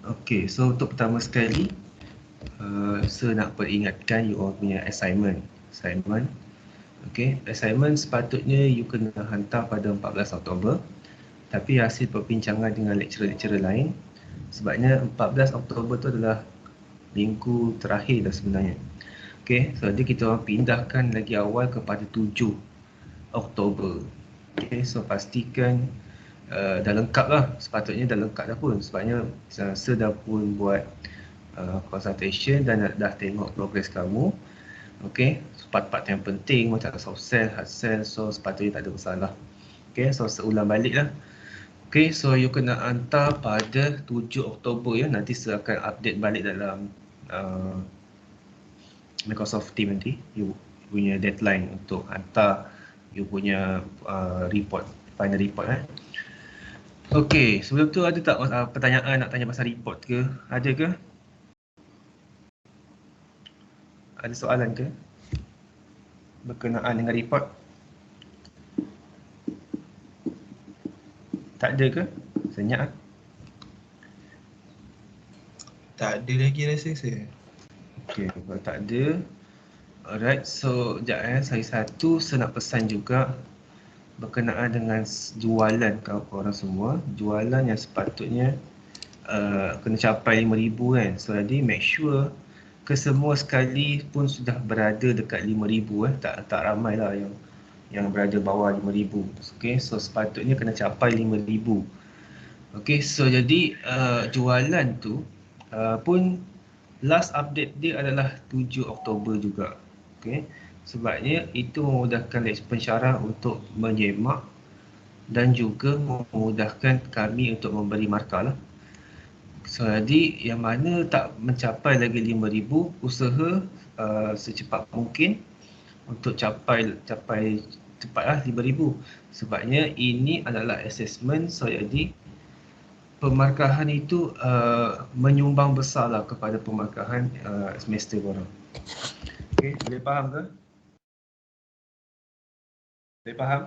Okay, so untuk pertama sekali, saya nak peringatkan you all punya assignment. Okay, assignment sepatutnya you kena hantar pada 14 Oktober. Tapi hasil perbincangan dengan lecturer-lecturer lain, sebabnya 14 Oktober tu adalah minggu terakhir dah sebenarnya. Okay, so jadi kita orang pindahkan lagi awal kepada 7 Oktober. Okay, so pastikan dah lengkap lah, sepatutnya dah lengkap dah pun, sebabnya saya dah pun buat consultation dan dah tengok progres kamu. Okay, part-part yang penting macam soft cell, hard cell, so sepatutnya tak ada masalah. Okay, so seulang balik lah. Okay, so you kena hantar pada 7 Oktober ya. Nanti saya akan update balik dalam Microsoft Teams nanti. You punya deadline untuk hantar you punya report, final report Okay, sebelum tu ada tak pertanyaan nak tanya pasal report ke? Ada ke? Ada soalan ke? Berkenaan dengan report? Tak ada ke? Senyap. Tak ada lagi rasa saya. Okay, kalau tak ada, alright, so sekejap saya nak pesan juga berkenaan dengan jualan korang semua. Jualan yang sepatutnya kena capai 5,000 kan. So jadi make sure kesemua sekali pun sudah berada dekat 5,000 tak ramai lah yang berada bawah 5,000. Okay, so sepatutnya kena capai 5,000. Okay, so jadi jualan tu pun last update dia adalah 7 Oktober juga. Okay, sebabnya itu memudahkan pensyarah untuk menyemak dan juga memudahkan kami untuk memberi markah lah. So jadi yang mana tak mencapai lagi 5,000, usaha secepat mungkin untuk capai cepatlah 5,000. Sebabnya ini adalah assessment, so jadi pemarkahan itu menyumbang besarlah kepada pemarkahan semester korang. Okay, boleh faham ke? Boleh faham?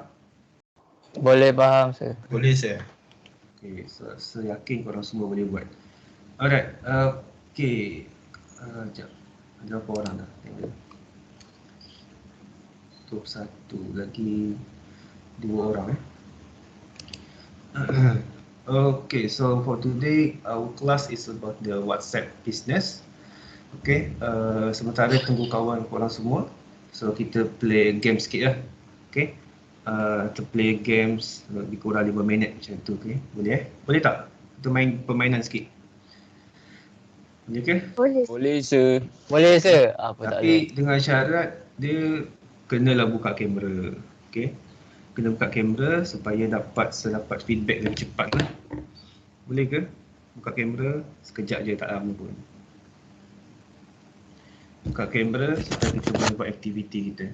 Boleh faham, sir. Boleh saya. Okay, so saya yakin korang semua boleh buat. Alright, okay. Sekejap, ada berapa orang dah? Tengok. 21, lagi 2 orang Okay, so for today, our class is about the WhatsApp business. Okay, sementara tunggu kawan korang semua, so kita play game sikit lah. Okay, kita play games lebih kurang 5 minit macam tu. Okay, boleh Boleh tak? Kita main permainan sikit. Boleh ke? Boleh, sir. Boleh, sir. Apa tak boleh. Tapi dengan syarat dia kenalah buka kamera. Okay, kena buka kamera supaya saya dapat feedback lebih cepat lah. Boleh ke? Buka kamera sekejap je, tak lama pun. Buka kamera supaya kita boleh buat aktiviti kita.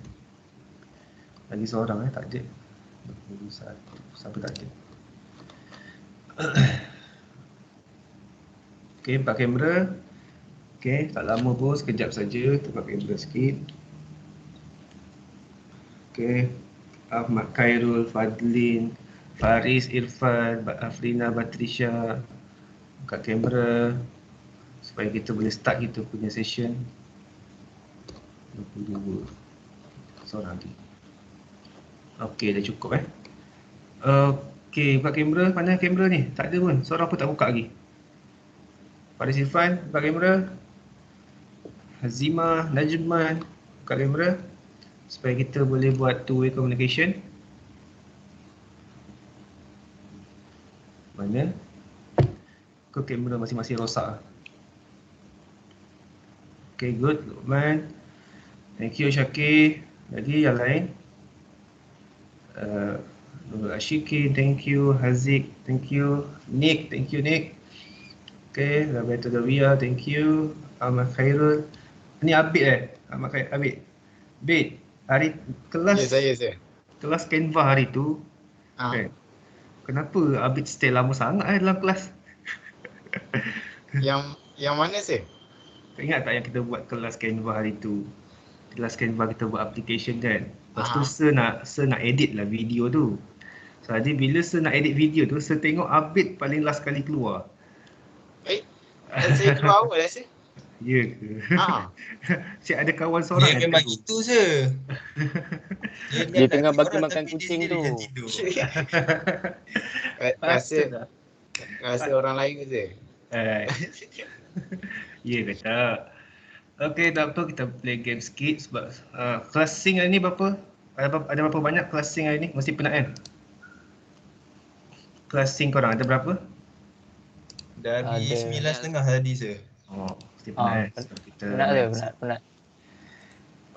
Lagi seorang tak ada. Siapa tak ada? Okay, buka kamera. Okay, tak lama pun, sekejap saja. Buka kamera sikit. Okay, Ahmad Khairul, Fadlin, Faris, Irfan, Afrina, Batrisha. Buka kamera supaya kita boleh start kita punya session. 22 seorang lagi. Okay, dah cukup Okay, buka kamera. Mana kamera ni? Tak ada pun, seorang pun tak buka lagi. Faris, Irfan, buka kamera. Hazimah, Najman, buka kamera supaya kita boleh buat two-way communication. Mana? Ke kamera masing-masing rosak. Okay, good. Luqman. Thank you, Syakir. Lagi yang lain? Nurul Ashikin, thank you. Haziq, thank you. Nick, thank you, Nick. Okay, Rabiatul Dawiyah, thank you. Ahmad Khairul. Ni Abid Ahmad Khairul, Abid. Abid, hari kelas, Ya, saya. kelas Canva hari tu, kan? Kenapa Abid stay lama sangat dalam kelas? Yang mana sih? Kau ingat tak yang kita buat kelas Canva hari tu? Kelas Canva kita buat application kan? Lepas tu saya nak edit lah video tu. So, jadi bila saya nak edit video tu, saya tengok Abid paling last kali keluar. Saya keluar awal lah saya. Ya ke? Cik ada kawan Dia seorang yang memang tahu. gitu je. Dia tengah bagi makan kucing tu. Rasa orang lain ke je. Ya ke tak? Okay, tak apa, kita play game sikit sebab classing hari ni berapa? Ada berapa banyak classing hari ni? Mesti penat kan? Classing korang ada berapa? Dari Ada. 9.30 tadi saya. Oh, mesti penat kan? So, kita Penat main je, penat.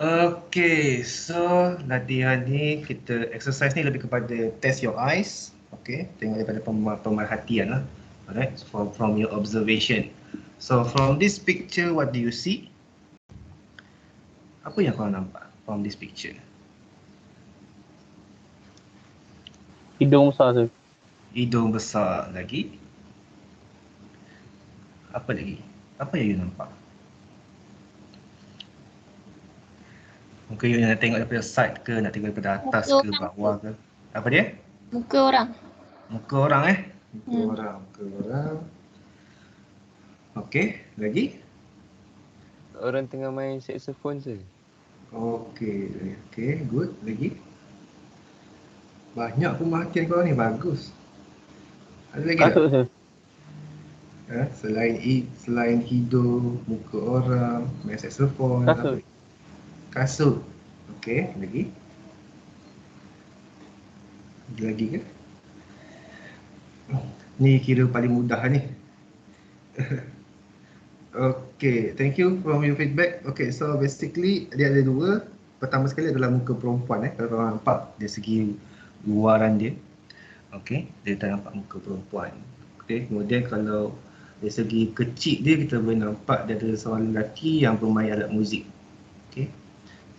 Okay, so latihan ni kita exercise ni lebih kepada test your eyes. Okay, tengok daripada pemerhatian lah. Alright, so from your observation. So from this picture, what do you see? Apa yang korang nampak from this picture? Hidung besar tu. Hidung besar lagi. Apa lagi? Apa yang you nampak? Mungkin you nak tengok daripada side ke, nak tengok daripada atas ke, bawah ke. Apa dia? Muka orang. Muka orang Muka orang. Okey, lagi? Orang tengah main saxophone tu. Okey, good. Lagi? Banyak pemerhatian korang ni, bagus. Ada lagi Kasut tu. Selain hidung, muka orang, main saxophone, Kasut. Kasut. Okey, lagi? Ada lagi ke? Ni kira paling mudah ni. Okay, thank you for your feedback. Okay, so basically dia ada dua. Pertama sekali adalah muka perempuan kalau korang nampak dari segi luaran dia. Okay, dia tak nampak muka perempuan. Okay, kemudian kalau dari segi kecil dia kita boleh nampak dia ada seorang lelaki yang bermain alat muzik. Okay,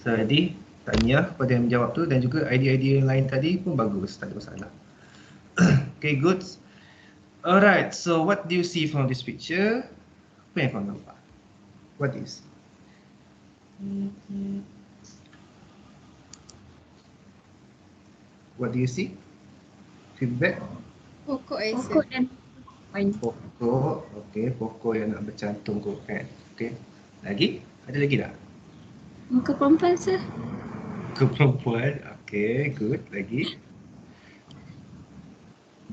so jadi tahniah kepada yang menjawab tu dan juga idea-idea yang lain tadi pun bagus, tak ada masalah. Okay, good. Alright, so what do you see from this picture? Apa yang kau nampak? What do you see? What do you see? Feedback? Pokok dan Pokok, okey, pokok yang nak bercantum kot kan. Okey. Lagi? Ada lagi tak? muka perempuan sir. Muka perempuan, okey, good. Lagi?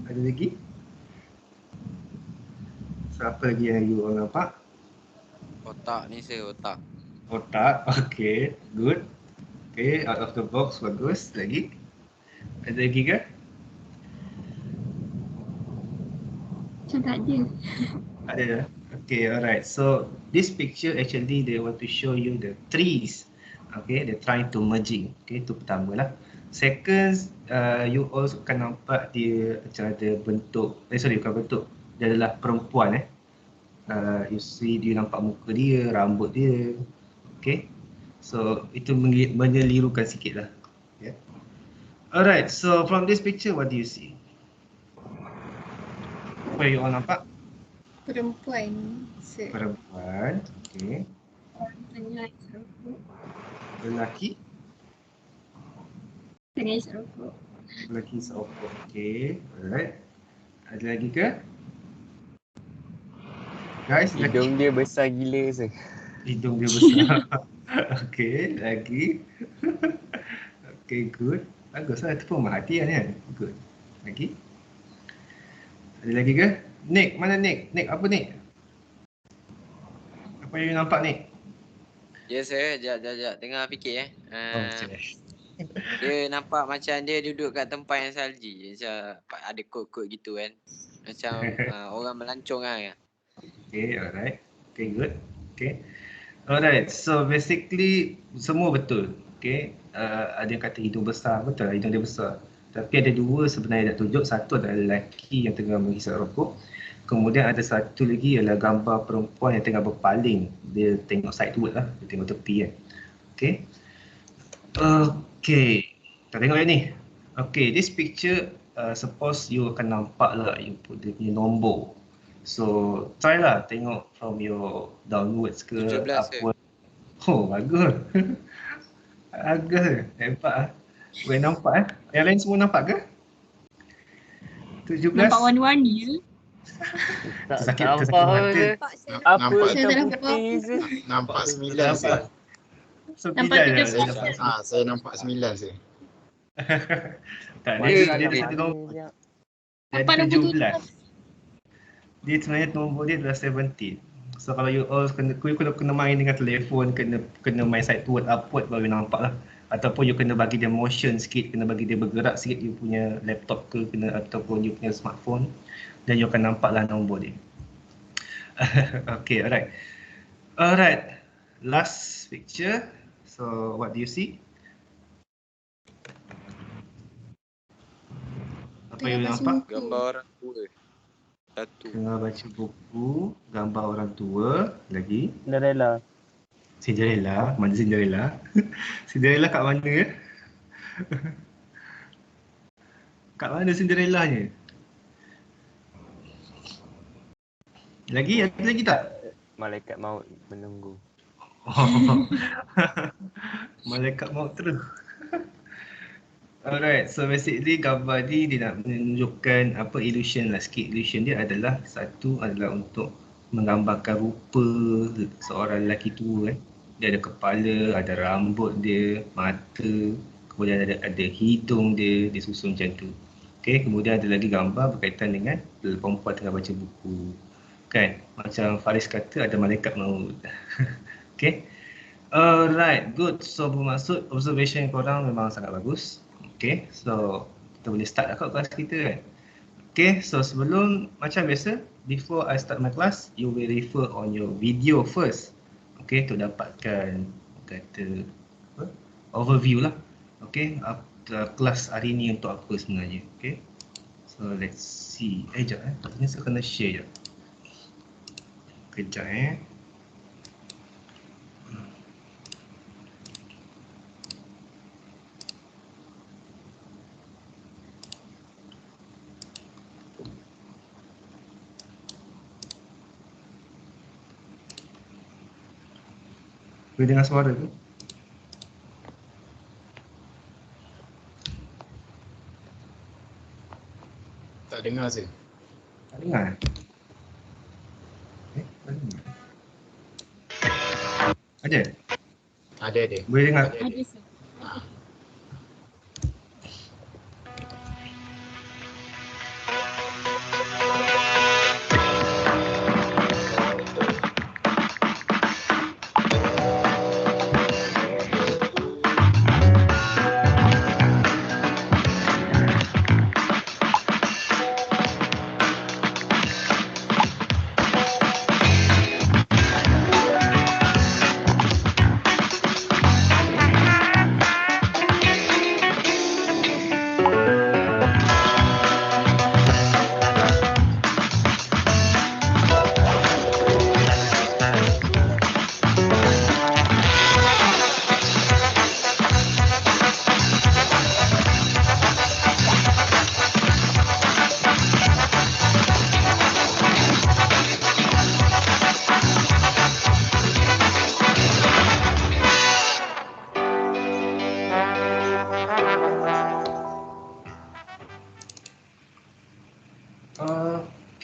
Ada lagi? Siapa lagi yang you all nampak? Otak ni saya, otak. Otak, okey, good. Okey, out of the box, bagus. Lagi? Ada lagi ke? Macam tak ada. Ada. Okay, alright. So this picture actually they want to show you the trees. Okay, they're trying to merging. Okay, itu pertama lah. Second, you also akan nampak dia macam ada bentuk. Bukan bentuk. Dia adalah perempuan you see dia nampak muka dia, rambut dia. Okay, so itu menyelirukan sikit lah. Yeah. Alright, so from this picture what do you see? Apa you all nampak? Perempuan sir. Perempuan, okey. Tengah isap rokok. Lelaki, Tengah isap rokok. lelaki seorang, okey. Alright. Ada lagi ke? Guys, Hidung dia besar gila tu. hidung dia besar. Okey, lagi. Okey, good. Baguslah, itu pemerhatian kan? Good. Lagi? Ada lagi ke? Nick, mana Nick? Nick, apa Nick? Apa yang you nampak Nick? Ya saya, jap. Tengah fikir Okay. Dia nampak macam dia duduk kat tempat yang salji. Macam ada kot-kot gitu kan. Macam orang melancong kan. Okay, alright. Okay, good. Okay. Alright, so basically semua betul. Okay, ada yang kata hidung besar, betul lah hidung dia besar. Tapi ada dua sebenarnya nak tunjuk. Satu adalah lelaki yang tengah menghisap rokok. Kemudian ada satu lagi ialah gambar perempuan yang tengah berpaling. Dia tengok sideward lah, dia tengok tepi kan. Okay. Okay, kita tengok yang ni. Okay, this picture suppose you akan nampak lah you put dia punya nombor. So try lah tengok from your downwards ke 17 upward. Oh bagus. Bagus, hebat lah. Boleh nampak Yang lain semua nampak ke? 17? Nampak warna-warni je. Tak Tersakit nampak mata. je. Nampak saya. Apa Nampak Saya hitam tak nampak putih apa-apa. je. Nampak 9 Nampak. saya. Nampak 9 tiga je. sembilan. Saya nampak 9 saya. Tak, Mana dia kat ada mana satu nombor. ni? Dia Nampak ada nombor 17. Dia sebenarnya nombor dia adalah 17. So kalau you all kena main dengan telefon, kena main sideward upward baru nampak lah. Ataupun you kena bagi dia motion sikit, kena bagi dia bergerak sikit you punya laptop ke ataupun you punya smartphone, dan you akan nampak lah nombor dia. Okay, alright. Alright, last picture. So what do you see? Apa yang you Tengah baca nampak? buku. Gambar orang tua. Satu. Tengah baca buku, gambar orang tua, lagi Cinderella. Cinderella. Mana Cinderella? Cinderella kat mana ya? Kat mana Cinderellanya? Lagi? Ada lagi tak? Malaikat maut menunggu. Oh. Malaikat maut terus. Alright, so basically gambar ni dia nak menunjukkan apa illusion lah sikit. Illusion dia adalah satu adalah untuk menggambarkan rupa seorang lelaki tua kan. Dia ada kepala, ada rambut dia, mata, kemudian ada hidung dia susun macam tu. Okay, kemudian ada lagi gambar berkaitan dengan perempuan tengah baca buku. Kan, macam Faris kata ada malaikat maut. Okay. Alright, good. So bermaksud observation korang memang sangat bagus. Okay, so kita boleh start lah kot kelas kita kan. Okay, so sebelum macam biasa, before I start my class, you will refer on your video first. Okay, untuk dapatkan kata apa? Overview lah. Okay, kelas hari ni untuk apa sebenarnya. Okay, so let's see. Sekejap takutnya saya kena share je. Kejap Boleh dengar suara tu? Tak dengar saya. Tak dengar? Tak dengar. Ada? Ada. Boleh dengar? Ada sir.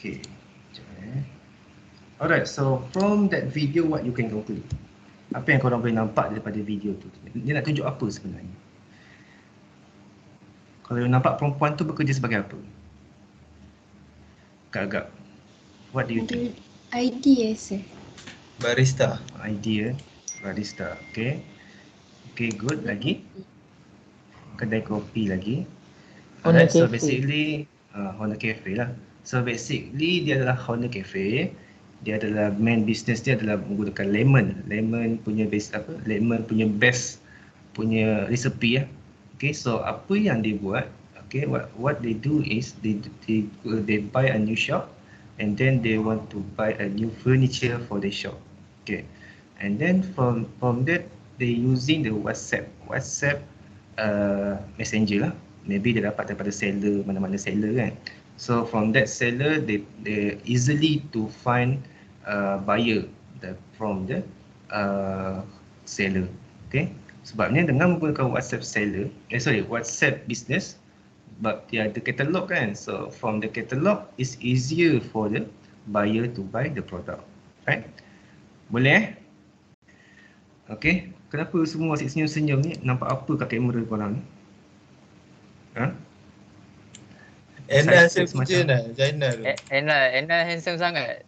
Okay. Alright, so from that video what you can conclude? Apa yang korang boleh nampak daripada video tu? Dia nak tunjuk apa sebenarnya? Kalau you nampak perempuan tu bekerja sebagai apa? Agak-agak. What do you think? ID sir. Barista. Idea, barista. Okay. Okay, good. Lagi? Kedai kopi lagi. Honor Alright, so Cafe. basically Honor Cafe lah. So basically dia adalah Honor Cafe. Dia adalah main business dia adalah menggunakan lemon. Lemon punya base apa? Lemon punya best punya resipi ya. Okay, so apa yang dia buat? Okay, what they do is they buy a new shop and then they want to buy a new furniture for the shop. Okay, and then from that they using the WhatsApp messenger lah. Maybe dia dapat daripada seller, mana-mana seller kan. So from that seller they easily to find buyer from the seller. Okay, sebabnya dengan menggunakan WhatsApp seller, WhatsApp business, sebab dia ada katalog kan. So from the catalog is easier for the buyer to buy the product. Right? Boleh Okay. Kenapa semua asyik senyum-senyum ni? Nampak apa kat kamera korang ni? Ha? Ena Excited saya puja dah, Zainal tu. Ena handsome sangat.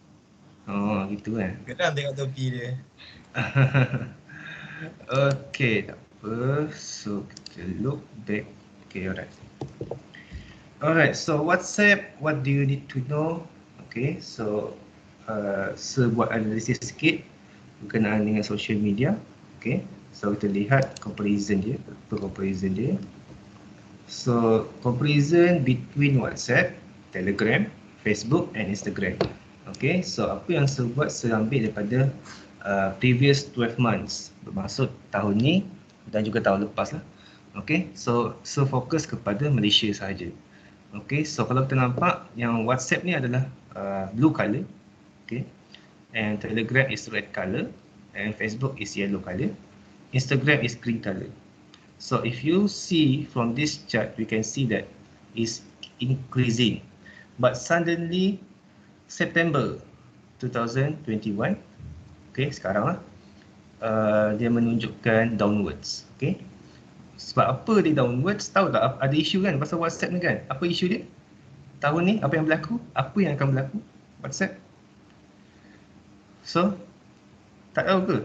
Oh, gitu kan. Geram tengok topi dia. Okay, tak apa. So, kita look back. Okay, alright. Alright, so WhatsApp, what do you need to know? Okay, so buat analisis sikit berkenaan dengan social media. Okay, so kita lihat comparison dia. Apa comparison dia? So, comparison between WhatsApp, Telegram, Facebook and Instagram. Okay, so apa yang saya buat, saya ambil daripada previous 12 months, bermaksud tahun ni dan juga tahun lepas lah. Okay, so fokus kepada Malaysia sahaja. Okay, so kalau kita nampak yang WhatsApp ni adalah blue color, okay, and Telegram is red color, and Facebook is yellow color, Instagram is green color. So if you see from this chart, we can see that is increasing. But suddenly, September 2021, okay, sekarang lah, dia menunjukkan downwards, okay. Sebab apa dia downwards? Tahu tak ada isu kan pasal WhatsApp ni kan? Apa isu dia? Tahun ni apa yang berlaku? Apa yang akan berlaku? WhatsApp. So, tak tahu ke?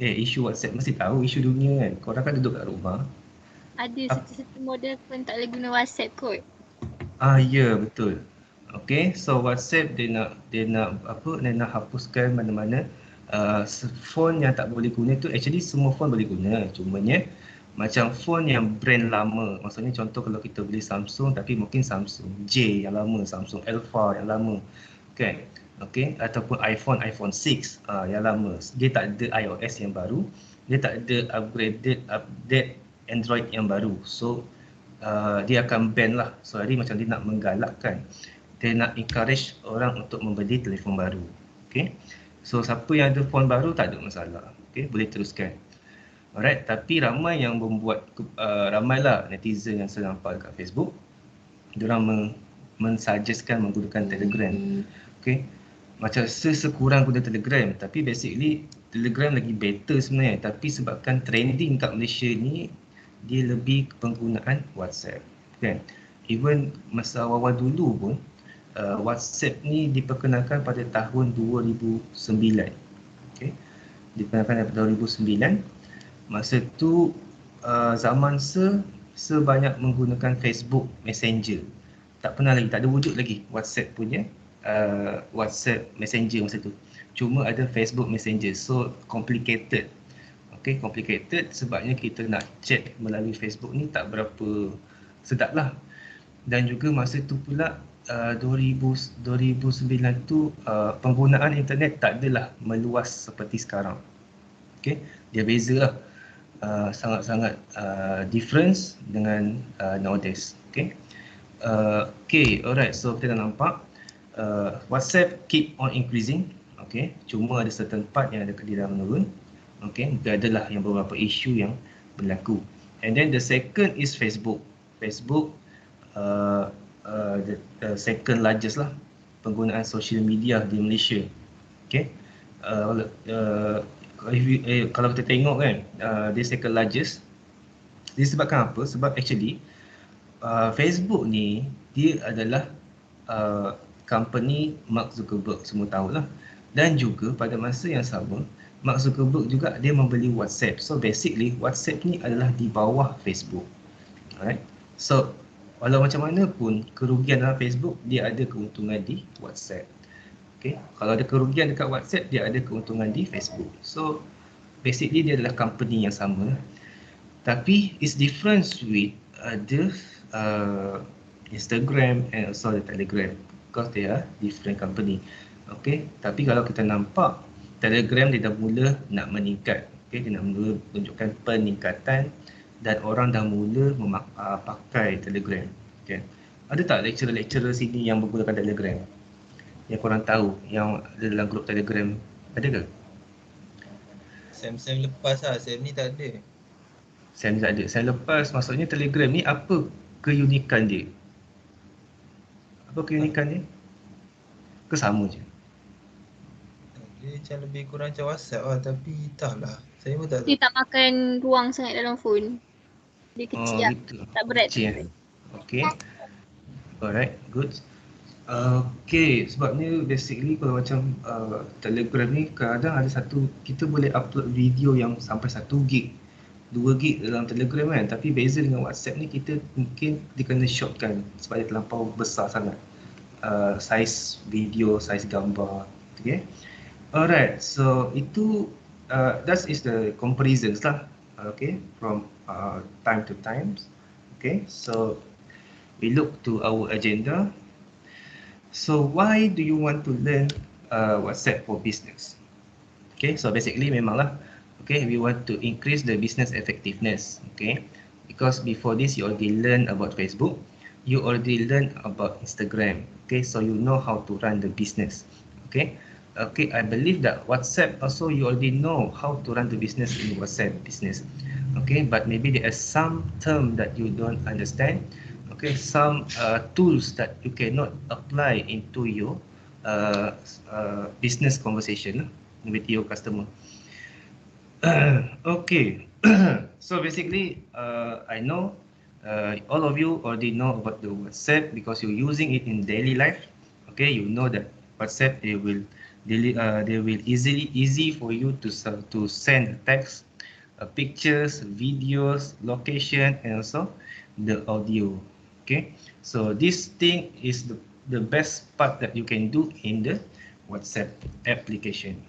Isu WhatsApp mesti tahu, isu dunia kan. Korang kan duduk kat rumah. Ada satu-satu model pun tak boleh guna WhatsApp kot. Ya, betul. Okay, so WhatsApp dia nak hapuskan mana-mana phone yang tak boleh guna tu. Actually semua phone boleh guna, cumanya macam phone yang brand lama. Maksudnya contoh kalau kita beli Samsung tapi mungkin Samsung J yang lama, Samsung Alpha yang lama kan. Okay, ataupun iPhone 6 yang lama, dia tak ada iOS yang baru, dia tak ada update Android yang baru. So dia akan ban lah. So hari macam dia nak menggalakkan, dia nak encourage orang untuk membeli telefon baru. Okay, so siapa yang ada phone baru tak ada masalah. Okay, boleh teruskan. Alright, tapi ramai yang membuat ramailah netizen yang saya nampak dekat Facebook, diorang mensuggestkan menggunakan Telegram. Okay, macam sekurang guna Telegram, tapi basically Telegram lagi better sebenarnya, tapi sebabkan trending kat Malaysia ni dia lebih penggunaan WhatsApp kan. Even masa awal-awal dulu pun WhatsApp ni diperkenalkan pada tahun 2009. Okay, diperkenalkan pada 2009. Masa tu zaman sebanyak menggunakan Facebook Messenger. Tak pernah lagi, tak ada wujud lagi WhatsApp punya WhatsApp Messenger masa tu. Cuma ada Facebook Messenger. So complicated. Okay, complicated sebabnya kita nak chat melalui Facebook ni tak berapa sedap lah. Dan juga masa tu pula 2009 tu penggunaan internet tak adalah meluas seperti sekarang. Okay, dia beza lah. Sangat-sangat difference dengan nowadays. Okay, alright, so kita dah nampak WhatsApp keep on increasing. Okay, cuma ada certain part yang ada dia dah menurun. Okay, dia adalah yang beberapa isu yang berlaku. And then the second is Facebook. Facebook the second largest lah penggunaan social media di Malaysia. Okay, kalau kita tengok kan, dia second largest. Disebabkan apa? Sebab actually Facebook ni dia adalah company Mark Zuckerberg, semua tahulah. Dan juga pada masa yang sama Mark Zuckerberg juga dia membeli WhatsApp. So basically WhatsApp ni adalah di bawah Facebook. Alright. So walau macam mana pun kerugian dalam Facebook, dia ada keuntungan di WhatsApp. Okay, kalau ada kerugian dekat WhatsApp, dia ada keuntungan di Facebook. So basically dia adalah company yang sama. Tapi it's different with the Instagram and also the Telegram, because they are different company. Okay, tapi kalau kita nampak Telegram dia dah mula nak meningkat. Okay, dia nak mula tunjukkan peningkatan dan orang dah mula pakai Telegram. Okay, ada tak lecturer-lecturer sini yang menggunakan Telegram? Yang korang tahu, yang ada dalam grup Telegram, ada ke? Sem lepas lah, Sem ni tak ada. Sem tak ada. Sem lepas maksudnya Telegram ni apa keunikan dia? Apa keunikan dia? Ke sama je? Dia macam lebih kurang macam WhatsApp lah, tapi entahlah. Saya pun tak Dia tahu. tak makan ruang sangat dalam phone. Dia Oh, kecil lah. gitu. Tak berat. Kecil. Okay. Alright, good. Okay, sebabnya basically kalau macam Telegram ni kadang ada kita boleh upload video yang sampai 1 gig 2 gig dalam Telegram kan, tapi beza dengan WhatsApp ni kita mungkin dia kena shortkan sebab dia terlampau besar sangat saiz video, saiz gambar. Okay. Alright, so itu that is the comparisons lah, okay, from time to time. Okay, so we look to our agenda. So why do you want to learn WhatsApp for business? Okay, so basically memanglah, okay, we want to increase the business effectiveness. Okay, because before this you already learn about Facebook, you already learn about Instagram. Okay, so you know how to run the business. Okay, I believe that WhatsApp also you already know how to run the business in WhatsApp business. Okay, but maybe there are some term that you don't understand. Okay, some tools that you cannot apply into your business conversation with your customer. Okay, so basically I know all of you already know about the WhatsApp because you're using it in daily life. Okay, you know that WhatsApp they will easy for you to send text, pictures, videos, location, and also the audio. Okay, so this thing is the best part that you can do in the WhatsApp application.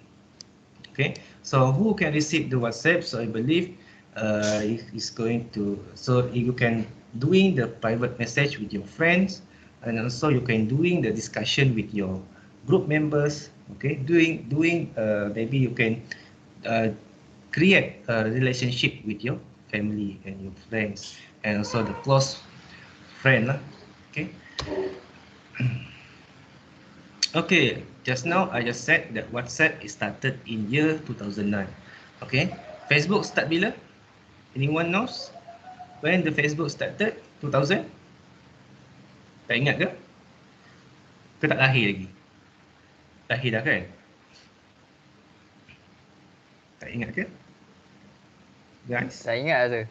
Okay, so who can receive the WhatsApp? So I believe is going to, so you can doing the private message with your friends, and also you can doing the discussion with your group members. Okay, doing maybe you can create a relationship with your family and your friends, and also the close friend lah. Okay. Okay, just now I just said that WhatsApp is started in year 2009. Okay, Facebook start bila? Anyone knows? When the Facebook started? 2000? Tak ingat ke? Ke tak lahir lagi? Lahir dah kan? Tak ingat ke? Guys? Tak ingat tu.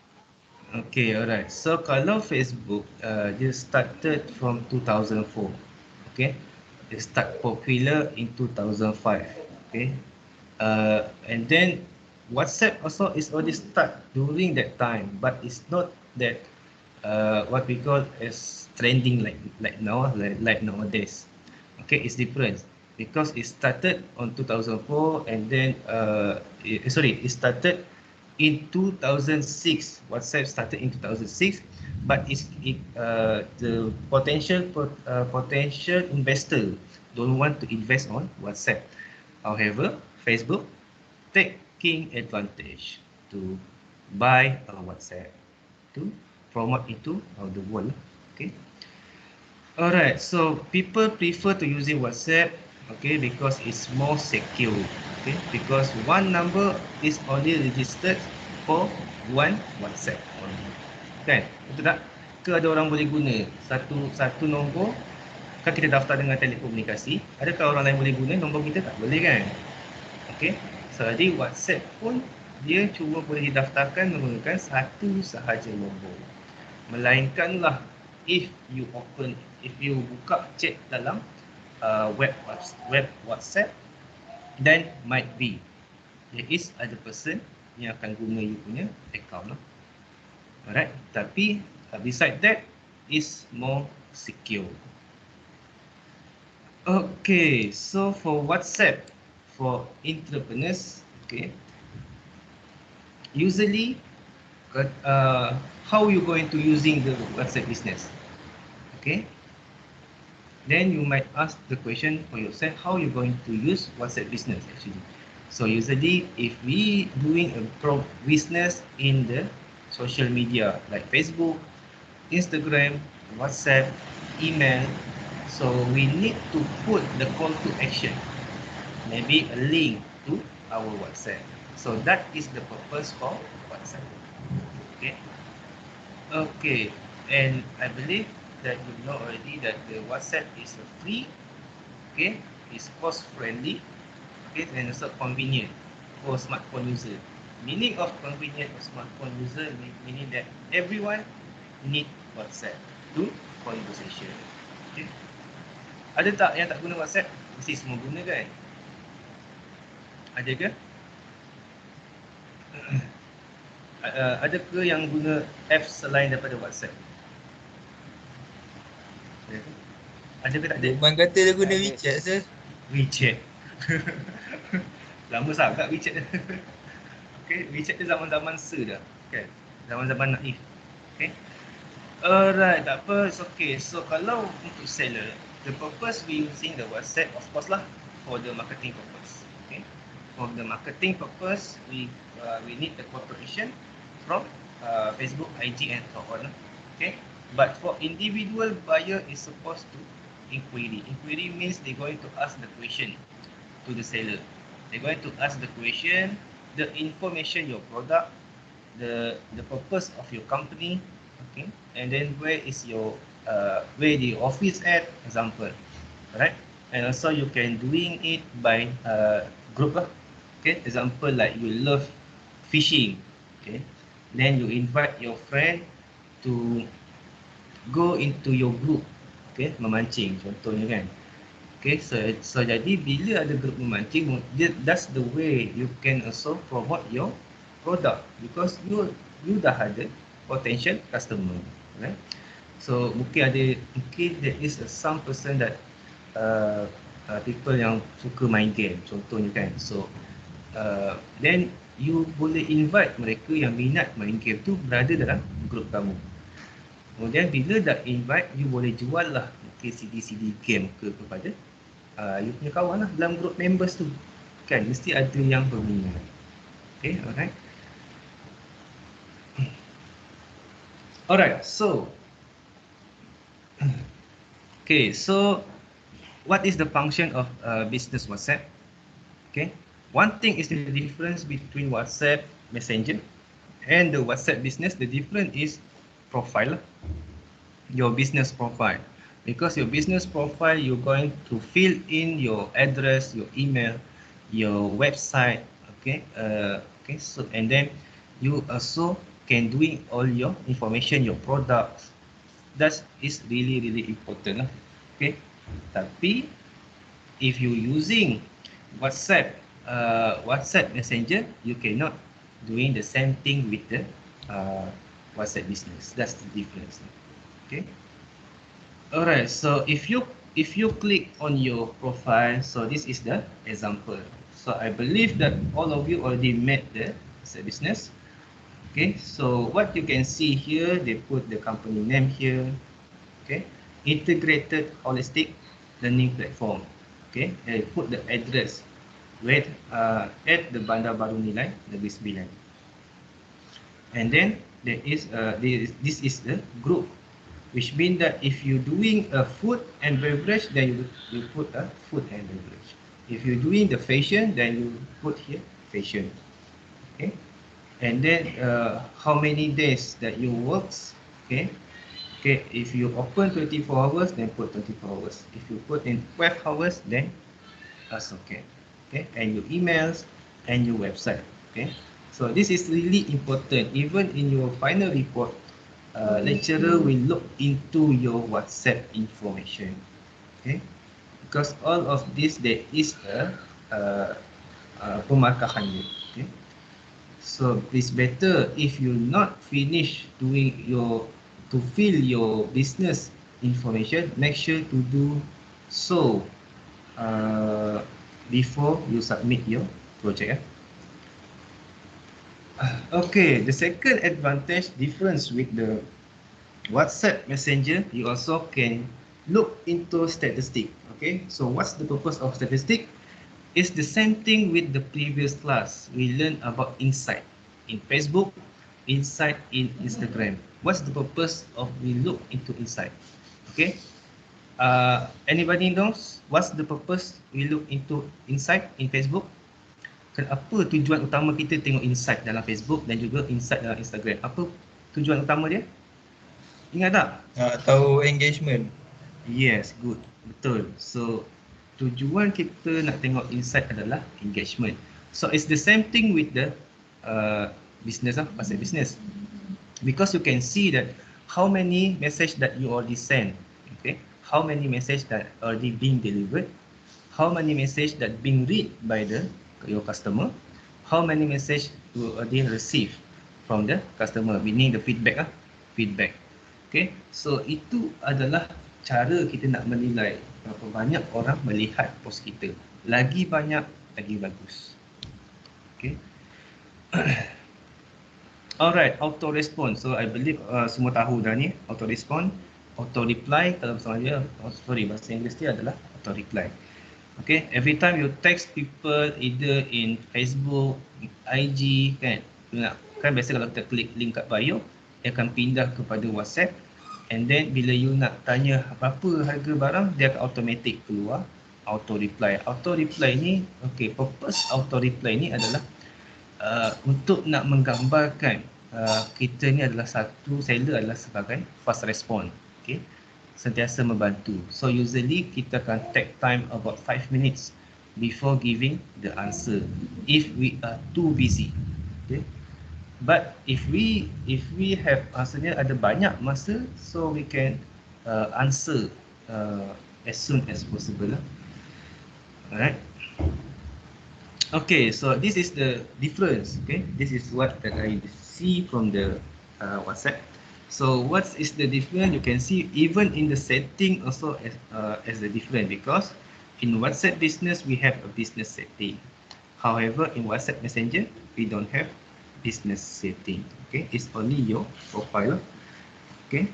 Okay, alright. So kalau Facebook, dia started from 2004. Okay, they start popular in 2005. Okay, and then WhatsApp also is already start during that time, but it's not that what we call as trending like now, like nowadays. Okay, it's different because it started on 2004, and then it started in 2006. WhatsApp started in 2006, but the potential investor don't want to invest on WhatsApp. However, Facebook taking advantage to buy a WhatsApp to promote into the world. Okay. Alright, so people prefer to using WhatsApp, okay, because it's more secure. Okay, because one number is only registered for one WhatsApp only. Kan? Betul tak? Ke ada orang boleh guna satu nombor, kan kita daftar dengan telekomunikasi, adakah orang lain boleh guna nombor kita? Tak boleh kan? Okay, so jadi WhatsApp pun dia cuma boleh didaftarkan menggunakan satu sahaja nombor. Melainkanlah if you buka chat dalam web WhatsApp, then might be there is other person yang akan guna you punya account lah. Alright, tapi beside that is more secure. Okay, so for WhatsApp for entrepreneurs, okay, usually how you going to using the WhatsApp business? Okay, then you might ask the question for yourself, how you going to use WhatsApp business actually? So usually if we doing a business in the social media like Facebook, Instagram, WhatsApp, email, so we need to put the call to action, maybe a link to our WhatsApp. So that is the purpose for WhatsApp. Okay. Okay. And I believe that you know already that the WhatsApp is a free, okay, it's cost friendly, okay, and also convenient for smartphone user. Meaning of convenient for smartphone user meaning that everyone need WhatsApp to conversation. Okay. Ada tak yang tak guna WhatsApp? Mesti semua guna kan? Ada ke? Ada ke yang guna apps selain daripada WhatsApp? Ada ke tak ada? Lukman kata dia guna Tak ada. WeChat sir. WeChat. Lama sangat WeChat. Okay, WeChat tu zaman-zaman dah. Okay. Zaman-zaman naif. Okay. Alright, tak apa, it's okay. So kalau untuk seller, the purpose we using the WhatsApp of course lah for the marketing purpose. Okay. For the marketing purpose, we need the cooperation from Facebook, IG and so on. Okay. But for individual buyer is supposed to inquiry. Inquiry means they're going to ask the question to the seller. They're going to ask the question, the information, your product, the purpose of your company, okay, and then where is your where the office at, example, right? And also you can doing it by group lah, okay. Example like you love fishing, okay, then you invite your friend to go into your group, okay, memancing contohnya kan. Okay, so jadi bila ada grup memancing, that's the way you can also promote your product because you dah ada potential customer, right? So mungkin there is some person that people yang suka main game contohnya kan. So then you boleh invite mereka yang minat main game tu berada dalam grup kamu. Kemudian bila dah invite, you boleh jual lah mungkin CD game kepada you punya kawan lah dalam group members tu kan, mesti ada yang berminat. Okay, alright, so what is the function of business WhatsApp? Okay, one thing is the difference between WhatsApp Messenger and the WhatsApp business. The difference is profile, your business profile. Because your business profile, you're going to fill in your address, your email, your website, okay. So and then you also can doing all your information, your products. That is really important lah, okay. Tapi if you using WhatsApp Messenger, you cannot doing the same thing with the WhatsApp business. That's the difference, okay. Alright, so if you click on your profile, so this is the example. So I believe that all of you already met the business. Okay, so what you can see here, they put the company name here. Okay, integrated holistic learning platform. Okay, they put the address at the Bandar Baru Nilai, Negeri Sembilan. And then there is this is the group, which means that if you're doing a food and beverage, then you put a food and beverage. If you're doing the fashion, then you put here fashion. Okay, and then how many days that you works. Okay, if you open 24 hours, then put 24 hours. If you put in 12 hours, then that's okay. Okay, and your emails and your website. Okay, so this is really important. Even in your final report, lecturer will look into your WhatsApp information, okay? Because all of this there is a pemarkahan, okay? So it's better if you not finish doing to fill your business information, make sure to do so before you submit your project. Okay, the second advantage difference with the WhatsApp Messenger, you also can look into statistic. Okay, so what's the purpose of statistic? It's the same thing with the previous class. We learned about insight in Facebook, insight in Instagram. What's the purpose of we look into insight? Okay, anybody knows what's the purpose we look into insight in Facebook? Apa tujuan utama kita tengok insight dalam Facebook dan juga insight dalam Instagram? Apa tujuan utama dia? Ingat tak? Tahu engagement. Yes, good. Betul. So, tujuan kita nak tengok insight adalah engagement. So, it's the same thing with the business lah, WhatsApp business. Because you can see that how many message that you already sent, okay? How many message that already being delivered, how many message that being read by your customer, how many message you already receive from the customer, meaning the feedback feedback. Okay, so itu adalah cara kita nak menilai berapa banyak orang melihat post kita. Lagi banyak, lagi bagus. Okay. Alright, auto response. So I believe semua tahu dah ni auto response, auto reply. Kalau bahasa bahasa Inggeris dia adalah auto reply. Okay, every time you text people either in Facebook, IG, kan, biasa kalau kita klik link kat bio, dia akan pindah kepada WhatsApp, and then bila you nak tanya apa harga barang, dia akan automatic keluar auto reply. Auto reply ni, okay, purpose auto reply ni adalah untuk nak menggambarkan kita ni adalah seller adalah sebagai fast response, okay, sentiasa membantu. So usually kita akan take time about 5 minutes before giving the answer if we are too busy, okay. But if we have maksudnya ada banyak masa, so we can answer as soon as possible. Alright. Okay, so this is the difference. Okay, this is what that I see from the WhatsApp. So what is the difference? You can see even in the setting also as the difference, because in WhatsApp business we have a business setting. However, in WhatsApp Messenger we don't have business setting. Okay, it's only your profile. Okay,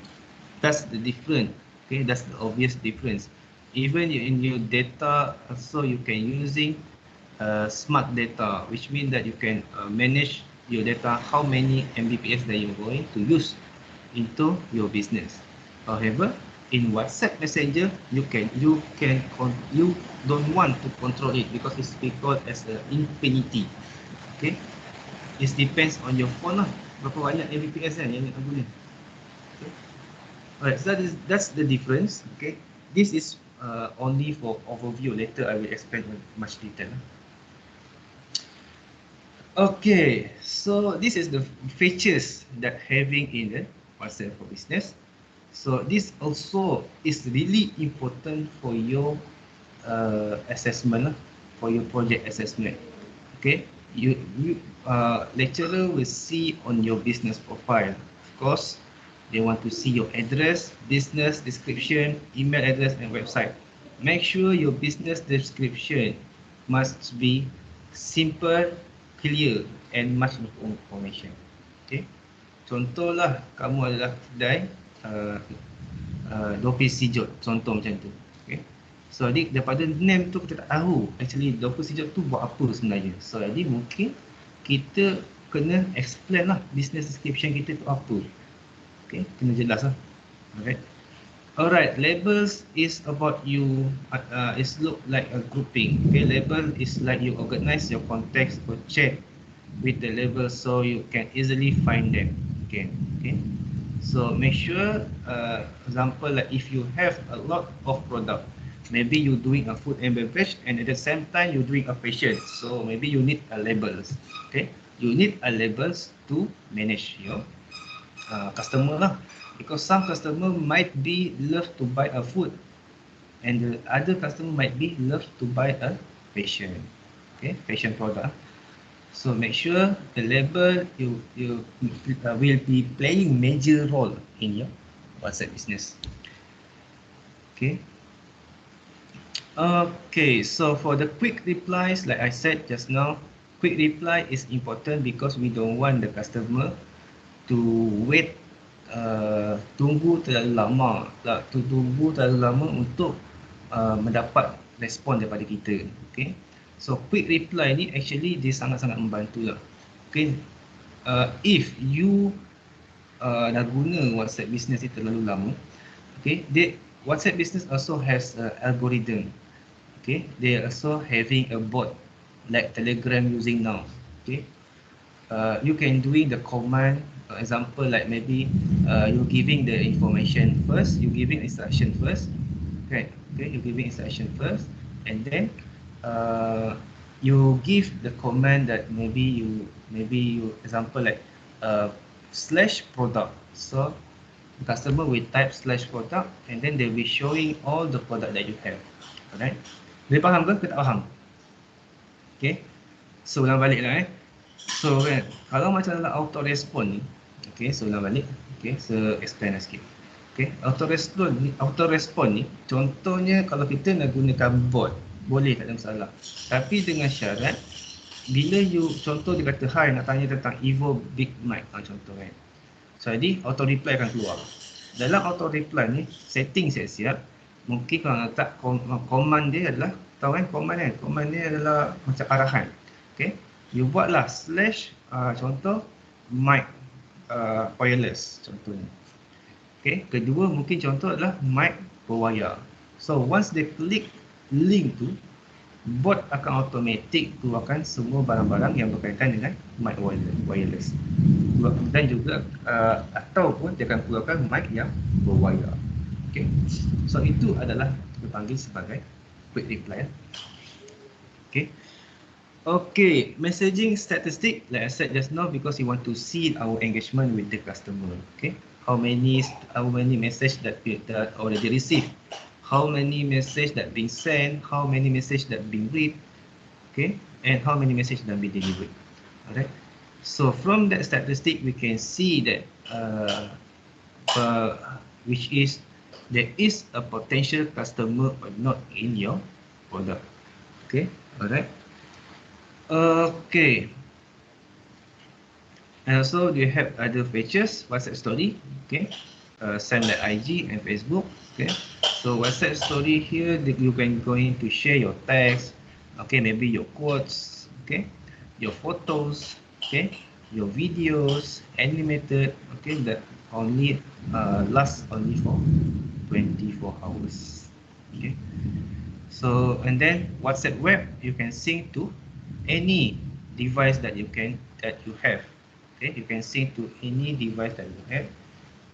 that's the difference. Okay, that's the obvious difference. Even in your data, also you can using smart data, which means that you can manage your data, how many Mbps that you're going to use into your business. However, in WhatsApp Messenger, you don't want to control it because it's called as an infinity. Okay, it depends on your phone lah, berapa banyak Mbps kan yang nak guna. Okay. Alright, so that's the difference. Okay, this is only for overview. Later I will explain in much detail. Okay, so this is the features that having in the WhatsApp for Business. So this also is really important for your assessment, for your project assessment. Okay, you lecturer will see on your business profile. Of course, they want to see your address, business description, email address, and website. Make sure your business description must be simple, clear, and much information. Okay, contohlah kamu adalah kedai 2 piece sijot, contoh macam tu. Okay, so jadi daripada name tu kita tak tahu actually 2 piece sijot tu buat apa sebenarnya. So jadi mungkin kita kena explain lah business description kita tu apa. Okay, kena jelas lah. Alright, labels is about you, it's look like a grouping. Okay, label is like you organize your context or chat with the labels so you can easily find them. Okay, so make sure, example like if you have a lot of product, maybe you doing a food and beverage and at the same time you doing a fashion, so maybe you need a labels. Okay, you need a labels to manage your customer lah. Because some customer might be love to buy a food and the other customer might be love to buy a fashion, okay, fashion product. So make sure the label you will be playing major role in your WhatsApp business. Okay. Okay, so for the quick replies, like I said just now, quick reply is important because we don't want the customer to wait, tunggu terlalu lama untuk mendapat respon daripada kita. Okay, so quick reply ni actually dia sangat-sangat membantu lah. Okay, if you dah guna WhatsApp business ni terlalu lama, okay, WhatsApp business also has algorithm. Okay, they also having a bot like Telegram using now. Okay, you can doing the command example like maybe you giving the information first, you giving instruction first, okay, you giving instruction first, and then you give the command that maybe you example like slash product. So the customer will type slash product and then they will showing all the product that you have. Alright, boleh faham ke tak faham? Okay, so ulang balik lah So kan, kalau macam dalam auto respond ni, okay, so ulang balik, okay, so explain sikit. Okay, auto respond ni, contohnya kalau kita nak gunakan bot, boleh, tak ada masalah. Tapi dengan syarat, bila you, contoh dia kata, hi, nak tanya tentang Evo Big Mic, contoh kan. So jadi, auto reply akan keluar. Dalam auto reply ni, setting siap-siap, mungkin kalau letak command dia adalah, tahu kan command kan? Command dia adalah macam arahan. Okay, you buatlah slash contoh mic wireless contohnya. Okay, kedua mungkin contoh adalah mic berwayar. So once they click link tu, bot akan automatic keluarkan semua barang-barang yang berkaitan dengan mic wireless. Dan juga ataupun dia akan keluarkan mic yang berwayar. Okay, so itu adalah dipanggil sebagai quick reply. Okay, messaging statistic, like I said just now, because we want to see our engagement with the customer. Okay, how many message that we already received, how many message that being sent, how many message that being read, okay, and how many message that being delivered. Alright, so from that statistic we can see that which is there is a potential customer or not in your product. Okay, alright. Okay, and also you have other features, WhatsApp story, okay, send like IG and Facebook, okay. So WhatsApp story here that you can going to share your text, okay, maybe your quotes, okay, your photos, okay, your videos, animated, okay, that only last only for 24 hours, okay. So and then WhatsApp web, you can sync to any device that you have, okay, you can sync to any device that you have,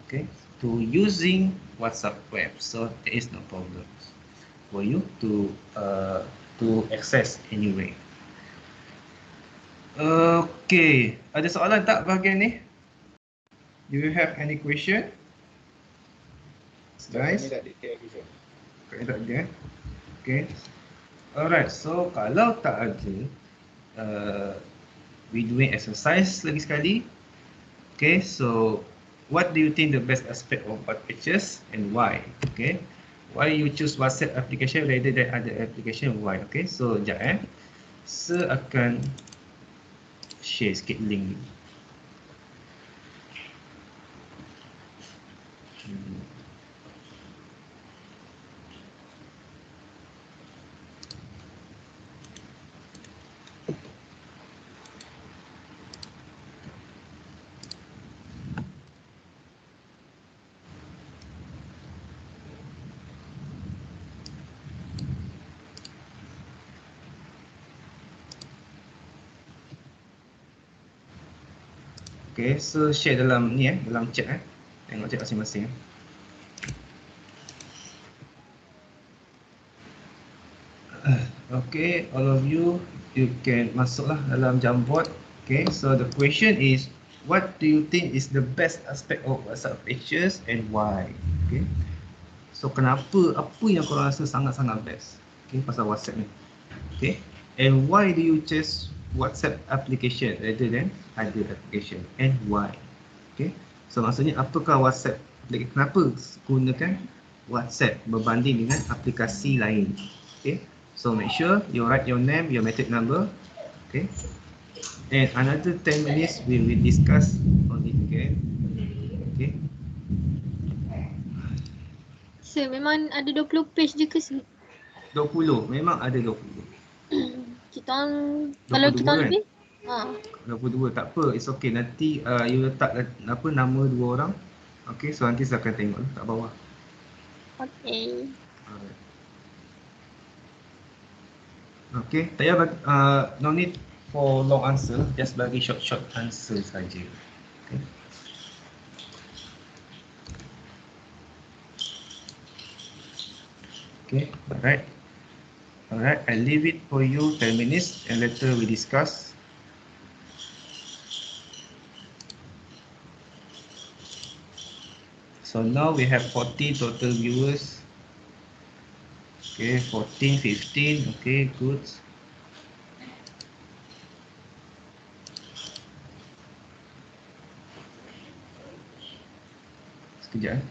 okay, to using WhatsApp web, so there is no problem for you to access anyway. Okay, ada soalan tak bahagian ni? Do you have any question, guys? Tak ada. Okay, alright, so kalau tak ada, we doing exercise lagi sekali. Okay, so what do you think the best aspect of what pictures and why? Okay, why you choose WhatsApp application rather than other application? Why? Okay, so sekejap saya akan share sikit link ni. Okay, so share dalam ni dalam chat tengok chat masing-masing. Okay, all of you can masuklah dalam Jamboard. Okay, so the question is, what do you think is the best aspect of WhatsApp features and why? Okay, so kenapa, apa yang korang rasa sangat-sangat best, okay, pasal WhatsApp ni? Okay, and why do you choose WhatsApp application rather than other application and why? Okay, so maksudnya apakah WhatsApp, kenapa gunakan WhatsApp berbanding dengan aplikasi lain? Okay, so make sure you write your name, your metric number, okay, and another 10 minutes we will discuss on it again. Okay, So memang ada 20 page je ke sih? 20, memang ada 20. Kita orang, kalau kita orang lebih? 22 tak apa, it's okay. Nanti you letak apa nama 2 orang. Okay, so nanti saya akan tengok kat bawah. Okay. Okay, tak payah no need for long answer, just bagi short answer saja. Okay. Okay, alright, I leave it for you 10 minutes and later we discuss. So now we have 40 total viewers. Okay, 14, 15, okay, good. Sekejap.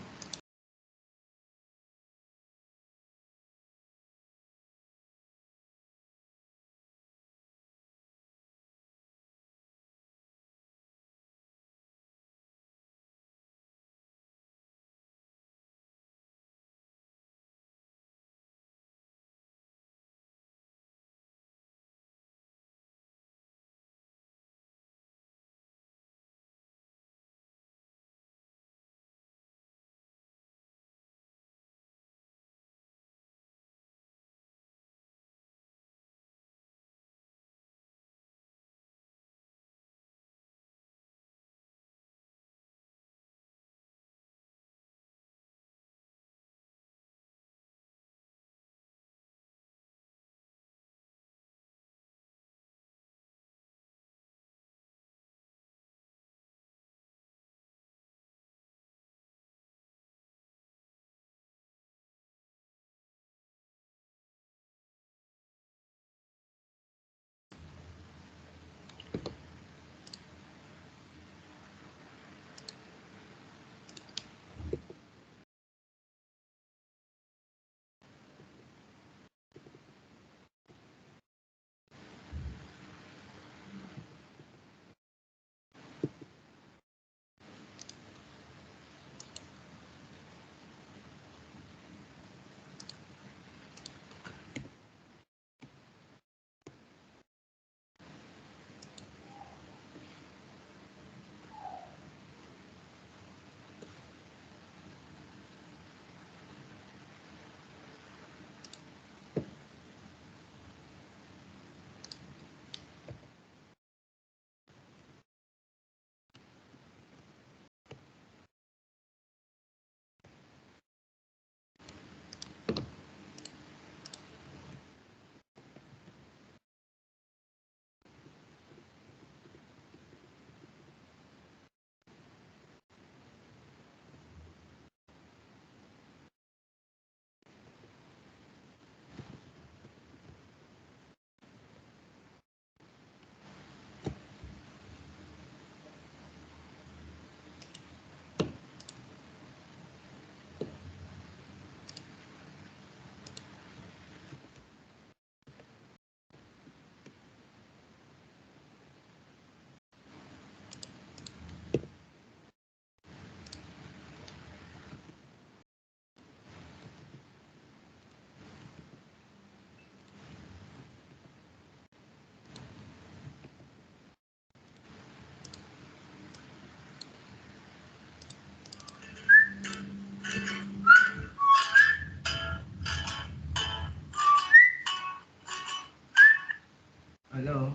Hello.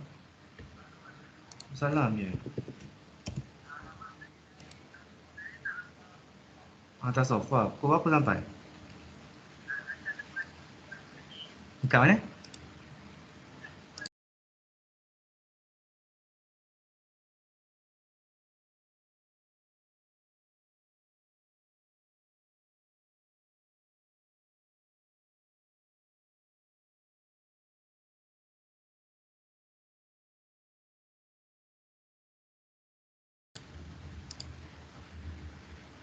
Salam je. Atas sofa. Pukul berapa sampai? Dekat mana?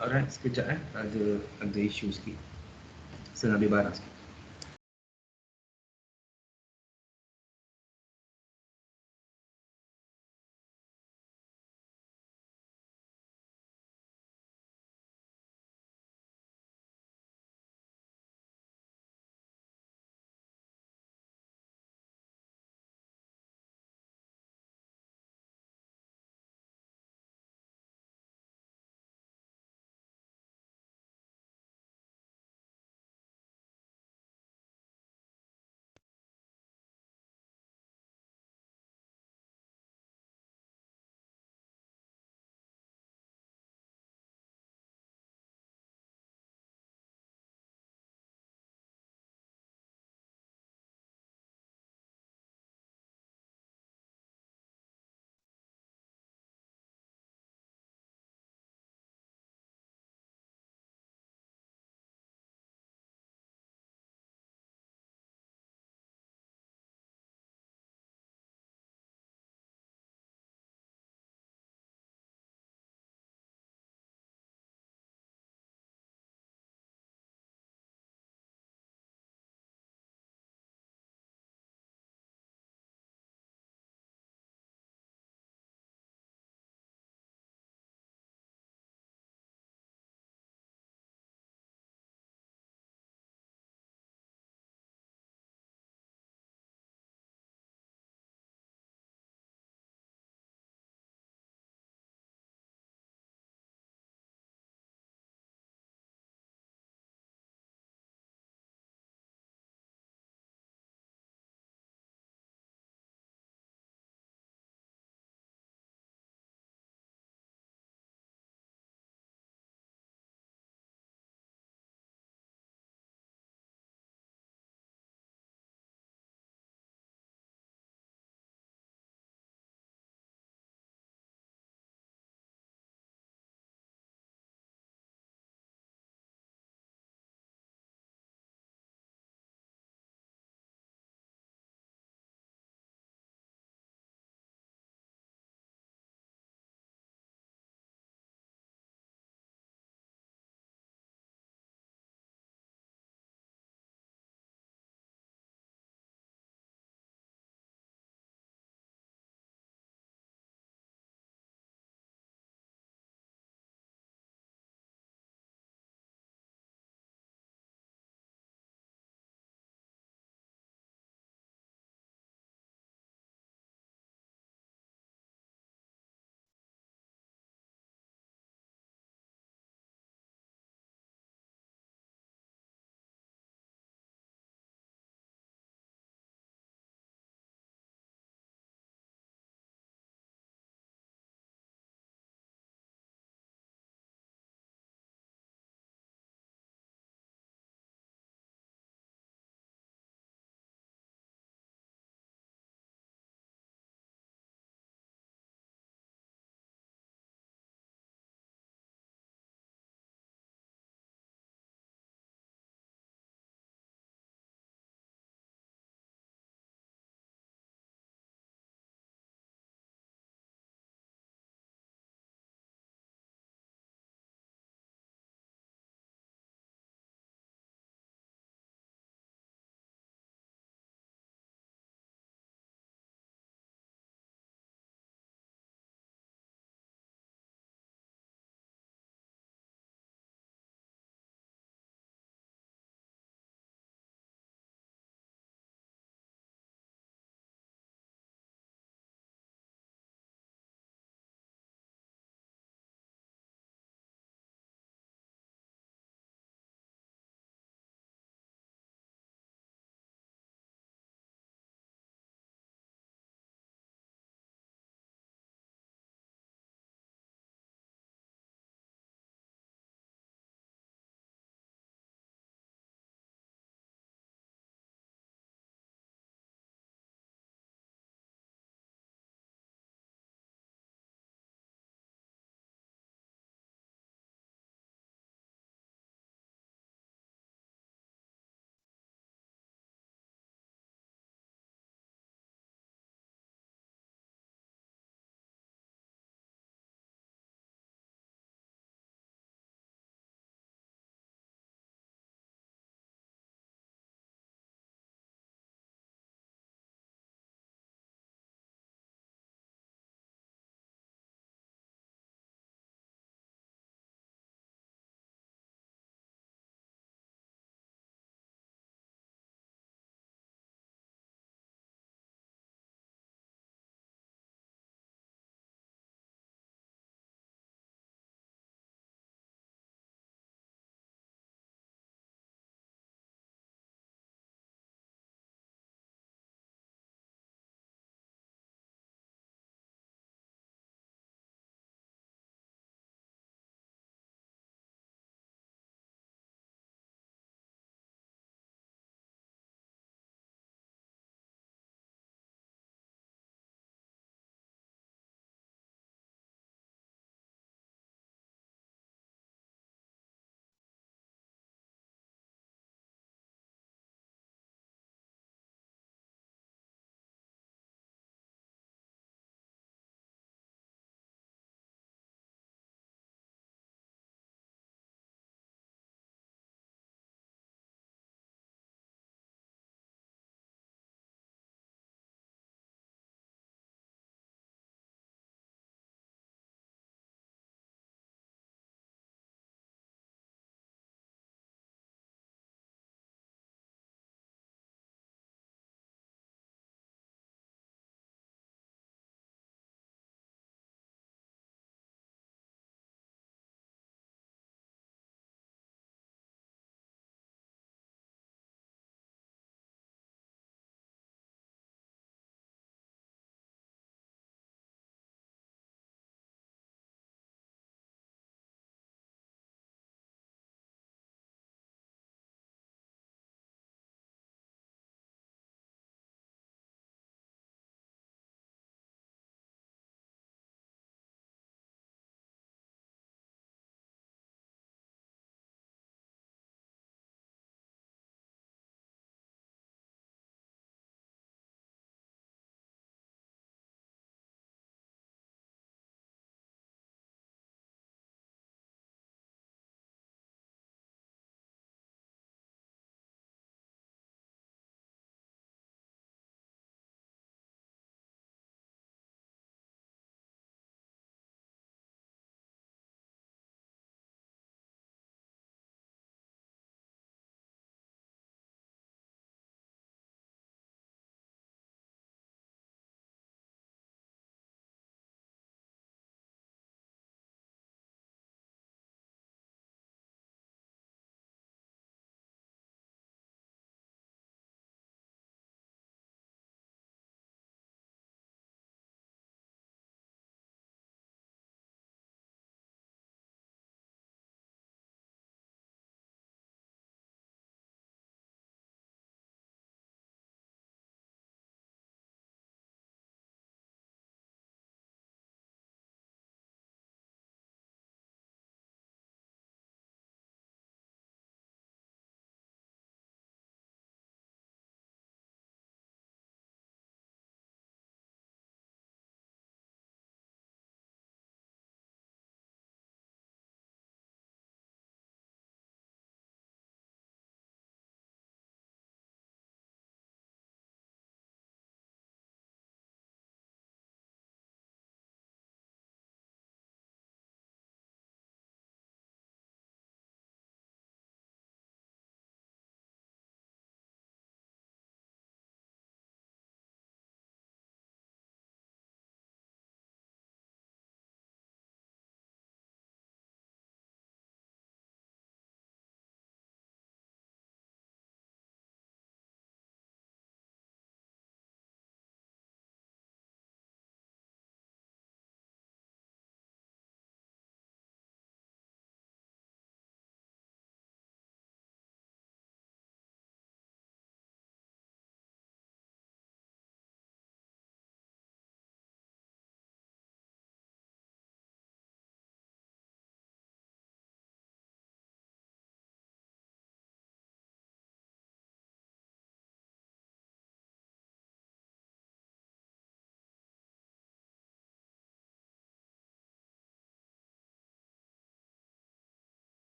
Alright, sekejap Ada isu sikit. Saya nak ambil barang sikit.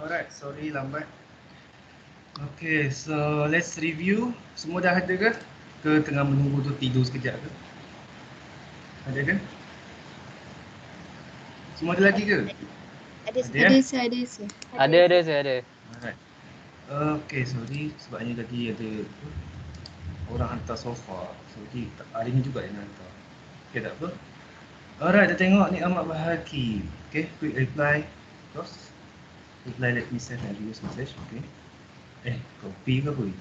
Alright, sorry lambat. Okay, so let's review. Semua dah ada ke? Ke tengah menunggu tu tidur sekejap ke? Ada ke? Semua ada lagi ke? Ada Ada ya? ada sir. Ada saya ada. Alright. Okay, sorry sebabnya tadi ada orang hantar sofa. Sorry, hari ni juga yang hantar. Okay, tak apa. Alright, kita tengok ni amat bahagia. Okay, quick reply. Terus reply, let me send and use message. Okay. Copy ke apa ni?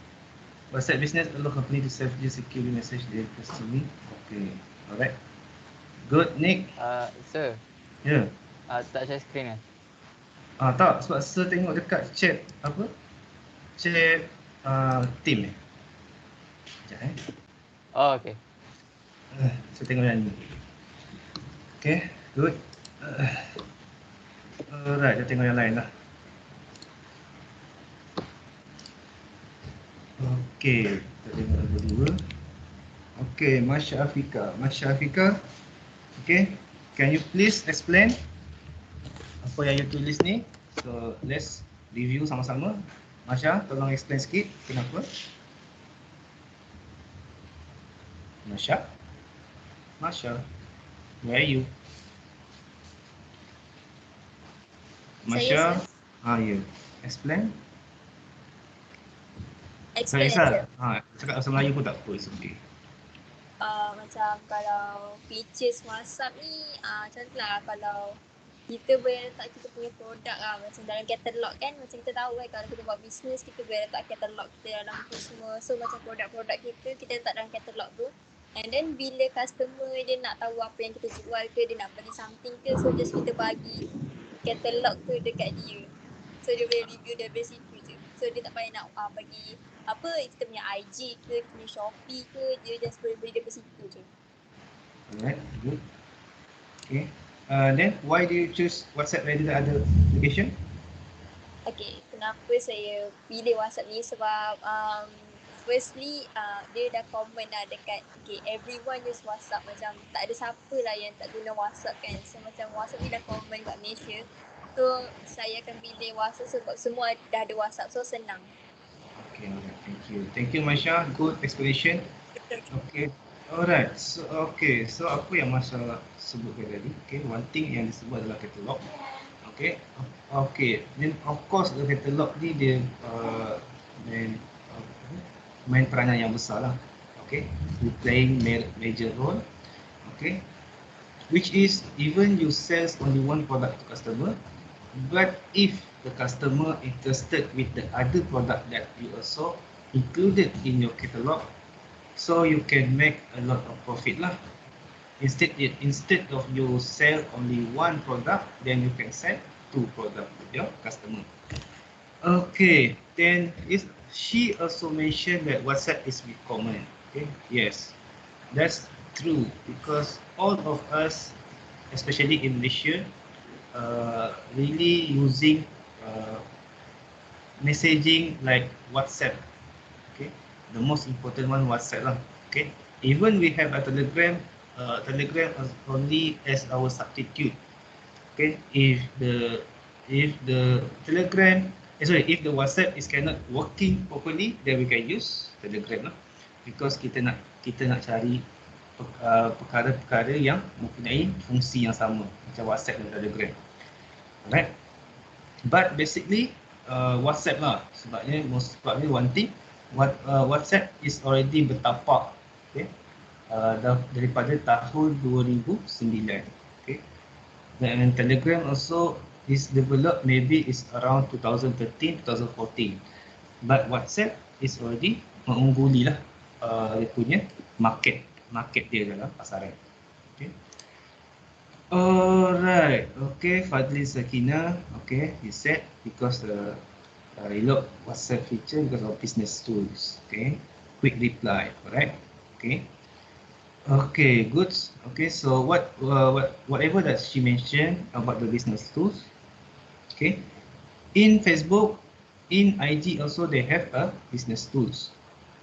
WhatsApp business allow company to safely securely message their customer. Okay. Alright. Good, Nick. Sir, Ya. tak share screen kan? Tak, sebab saya tengok dekat chat apa? Chat team Sekejap Oh, okay. saya tengok yang ni. Okay, good. Alright, kita tengok yang lain lah. Okay, kita tengok ada dua. Okay, Masya Afika. Okay, can you please explain apa yang you tulis ni? So, let's review sama-sama. Masya, tolong explain sikit kenapa. Masya, where are you? Masya, ya. Explain. Explain Saya aja. cakap bahasa Melayu pun tak apa, it's okay. Macam kalau features WhatsApp ni, contohlah kalau kita boleh letak kita punya produk lah, macam dalam katalog kan, macam kita tahu kan kalau kita buat bisnes kita boleh letak katalog kita dalam tu semua. So macam produk-produk kita letak dalam katalog tu, and then bila customer dia nak tahu apa yang kita jual ke, dia nak beli something ke, so just kita bagi katalog tu dekat dia, so dia boleh review dari situ je. So dia tak payah nak bagi apa kita punya IG ke, kita punya Shopee ke, dia just boleh beli dari situ je. Alright, good. Okay. Then why do you choose WhatsApp rather than other application? Okay, kenapa saya pilih WhatsApp ni sebab firstly dia dah common lah dekat everyone use WhatsApp, macam tak ada siapa lah yang tak guna WhatsApp kan. So macam WhatsApp ni dah common kat Malaysia. So saya akan pilih WhatsApp sebab semua dah ada WhatsApp, so senang. Okay, alright, thank you. Thank you Masya, good explanation. Okay. Alright, so apa yang Masya sebutkan tadi? Okay, one thing yang disebut adalah katalog. Okay, then of course the katalog ni dia main peranan yang besar lah. Okay, playing major role. Okay, which is even you sell only one product to customer, but if the customer interested with the other product that you also included in your catalog, so you can make a lot of profit lah. Instead of you sell only one product, then you can sell two products to your customer. Okay, then she also mentioned that WhatsApp is very common. Okay, yes, that's true because all of us, especially in Malaysia, really using messaging like WhatsApp. Okay, the most important one WhatsApp lah. Okay, even we have a Telegram. Telegram is only as our substitute. Okay, if the Telegram, if the WhatsApp is cannot working properly, then we can use Telegram lah, because kita nak cari perkara-perkara yang mempunyai fungsi yang sama macam WhatsApp dan Telegram. Alright, but basically WhatsApp lah sebabnya one thing, WhatsApp is already bertapak, okay, daripada tahun 2009. Okay, dan Telegram also is developed maybe is around 2013, 2014, but WhatsApp is already mengungguli lah dia punya market dia dalam pasaran. Okay. Alright, okay, Fadli Sakina, okay, he said because he look WhatsApp feature because of business tools. Okay, quick reply, correct? Okay. Okay, good. Okay, so whatever that she mentioned about the business tools. Okay, in Facebook, in IG also they have a business tools.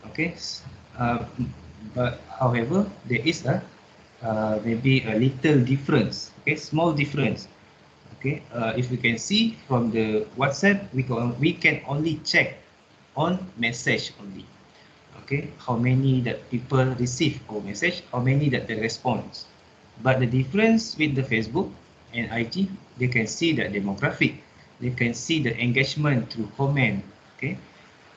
Okay, but however there is a maybe a little difference. Okay, small difference. Okay, if we can see from the WhatsApp, we can only check on message only. Okay, how many that people receive our message, how many that they respond. But the difference with the Facebook and IG, they can see the demographic, they can see the engagement through comment. Okay,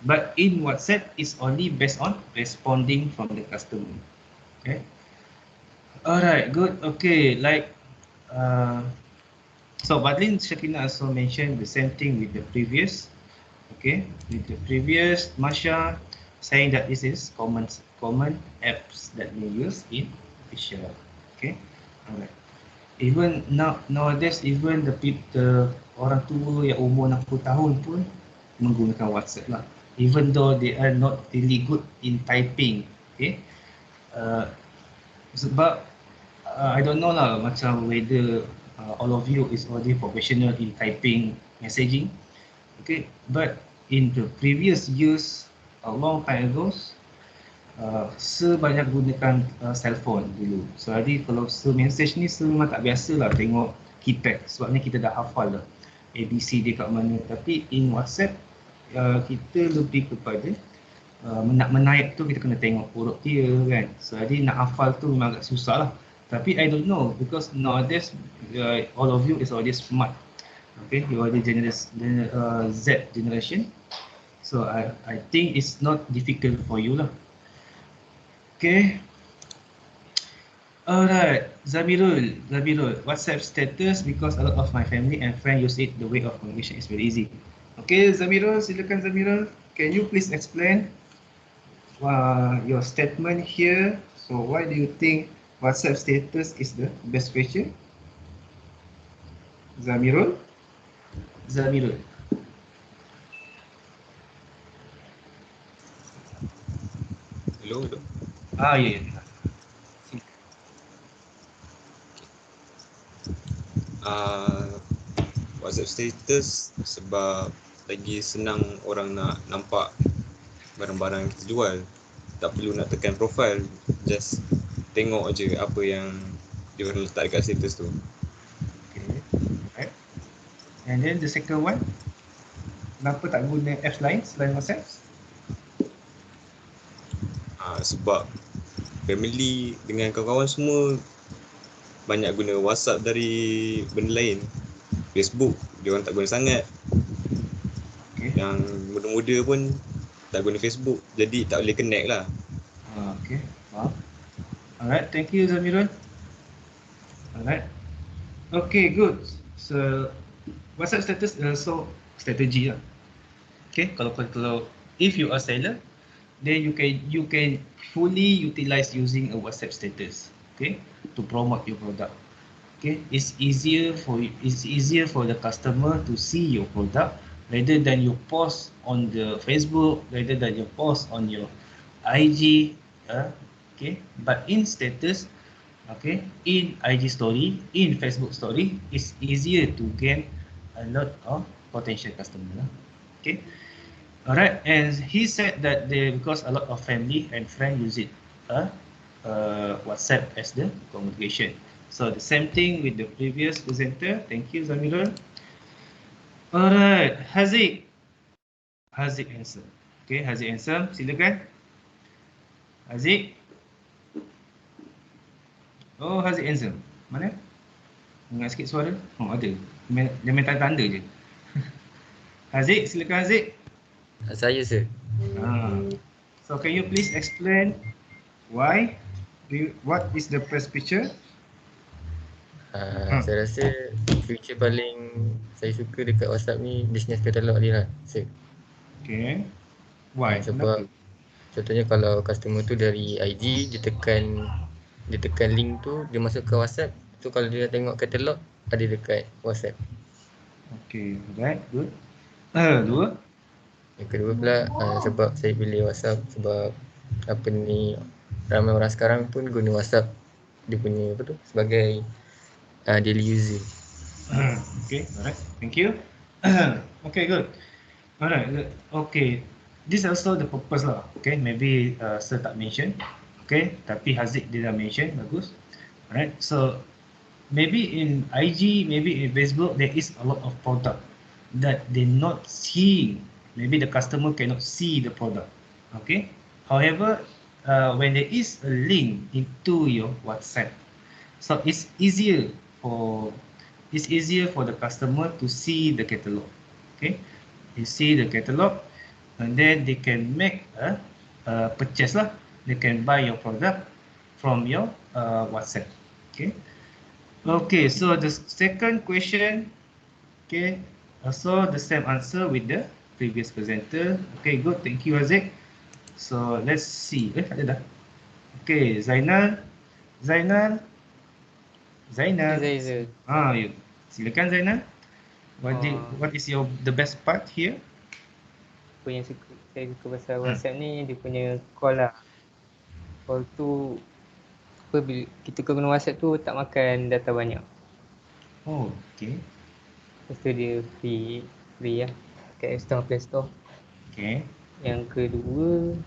but in WhatsApp, it's only based on responding from the customer. Okay. Alright, good. Okay, like so Badlin Shakina also mentioned the same thing with the previous. Okay, with the previous Masha saying that this is common apps that we use in official. Okay, alright. Even nowadays, even the orang tua yang umur 60 tahun pun menggunakan WhatsApp lah. Even though they are not really good in typing. Okay, sebab I don't know lah macam whether all of you is already professional in typing messaging. Okay, but in the previous years, a long time ago, sebanyak gunakan cellphone dulu. So jadi kalau message ni memang tak biasa lah tengok keypad sebabnya kita dah hafal dah ABC dia kat mana. Tapi in WhatsApp kita lebih kepada nak menaip tu kita kena tengok huruf dia kan. So jadi nak hafal tu memang agak susah lah. Tapi I don't know because nowadays all of you is already smart. Okay, you already Z generation. So I think it's not difficult for you lah. Okay. Alright, Zabirul, WhatsApp status because a lot of my family and friends use it. The way of communication is very easy. Okay, Zabirul, silakan Zabirul. Can you please explain your statement here? So why do you think WhatsApp status is the best feature? Zamirul? Hello. Ya. WhatsApp status sebab lagi senang orang nak nampak barang-barang kita jual. Tak perlu nak tekan profile, just tengok je apa yang dia orang letak dekat status tu. Okay. Right. And then the second one, kenapa tak guna apps lain selain WhatsApp? Sebab family dengan kawan-kawan semua banyak guna WhatsApp dari benda lain. Facebook dia orang tak guna sangat. Okay. Yang muda-muda pun tak guna Facebook, jadi tak boleh connect lah. Okay, faham. Alright, thank you Zamirul. Alright. Okay, good. So WhatsApp status is also strategy lah. Okay, kalau if you are seller, then you can fully utilize using a WhatsApp status. Okay, to promote your product. Okay, it's easier for the customer to see your product rather than you post on the Facebook, rather than you post on your IG. Okay, but in status, okay, in IG story, in Facebook story, it's easier to gain a lot of potential customer. Okay, alright, and he said that because a lot of family and friends use it, WhatsApp as the communication. So the same thing with the previous presenter. Thank you, Zamirul. Alright, Haziq Handsome. Okay, Haziq Handsome, silakan. Haziq. Oh, Haziq Handsome. Mana? Dengar sikit suara. Oh, ada. Dia main tanda je. Haziq, silakan Haziq. Saya sir. So can you please explain what is the first feature? Saya rasa feature paling saya suka dekat WhatsApp ni business catalog dia lah sir. Okay. Why? Sebab contohnya kalau customer tu dari IG, dia tekan link tu, dia masuk ke WhatsApp. So kalau dia tengok katalog, ada dekat WhatsApp. Okay, right, good. Dua? Yang kedua pula sebab saya pilih WhatsApp sebab ramai orang sekarang pun guna WhatsApp dia punya sebagai daily user. Okay, alright, thank you. Okay, good. Alright, good. Okay, this also the purpose lah. Okay, maybe Sir tak mention. Okay, tapi Haziq dia dah mention, bagus. Alright, so maybe in IG, maybe in Facebook, there is a lot of product that they not see. Maybe the customer cannot see the product. Okay. However, when there is a link into your WhatsApp, so it's easier for the customer to see the catalog. Okay, you see the catalog, and then they can make a purchase lah. They can buy your product from your WhatsApp. Okay. Okay, so the second question, okay, also the same answer with the previous presenter. Okay, good. Thank you, Aziz. So let's see. Ada dah. Okay, Zainal. Zainal. Zaiza. You. Silakan Zainal. What is the best part here? Apa yang saya suka pasal WhatsApp ni, dia punya call lah. Call tu bila kita guna WhatsApp tu tak makan data banyak. Oh, okay. Lepas tu dia free lah kat App Store, Play Store. Okay. Yang kedua,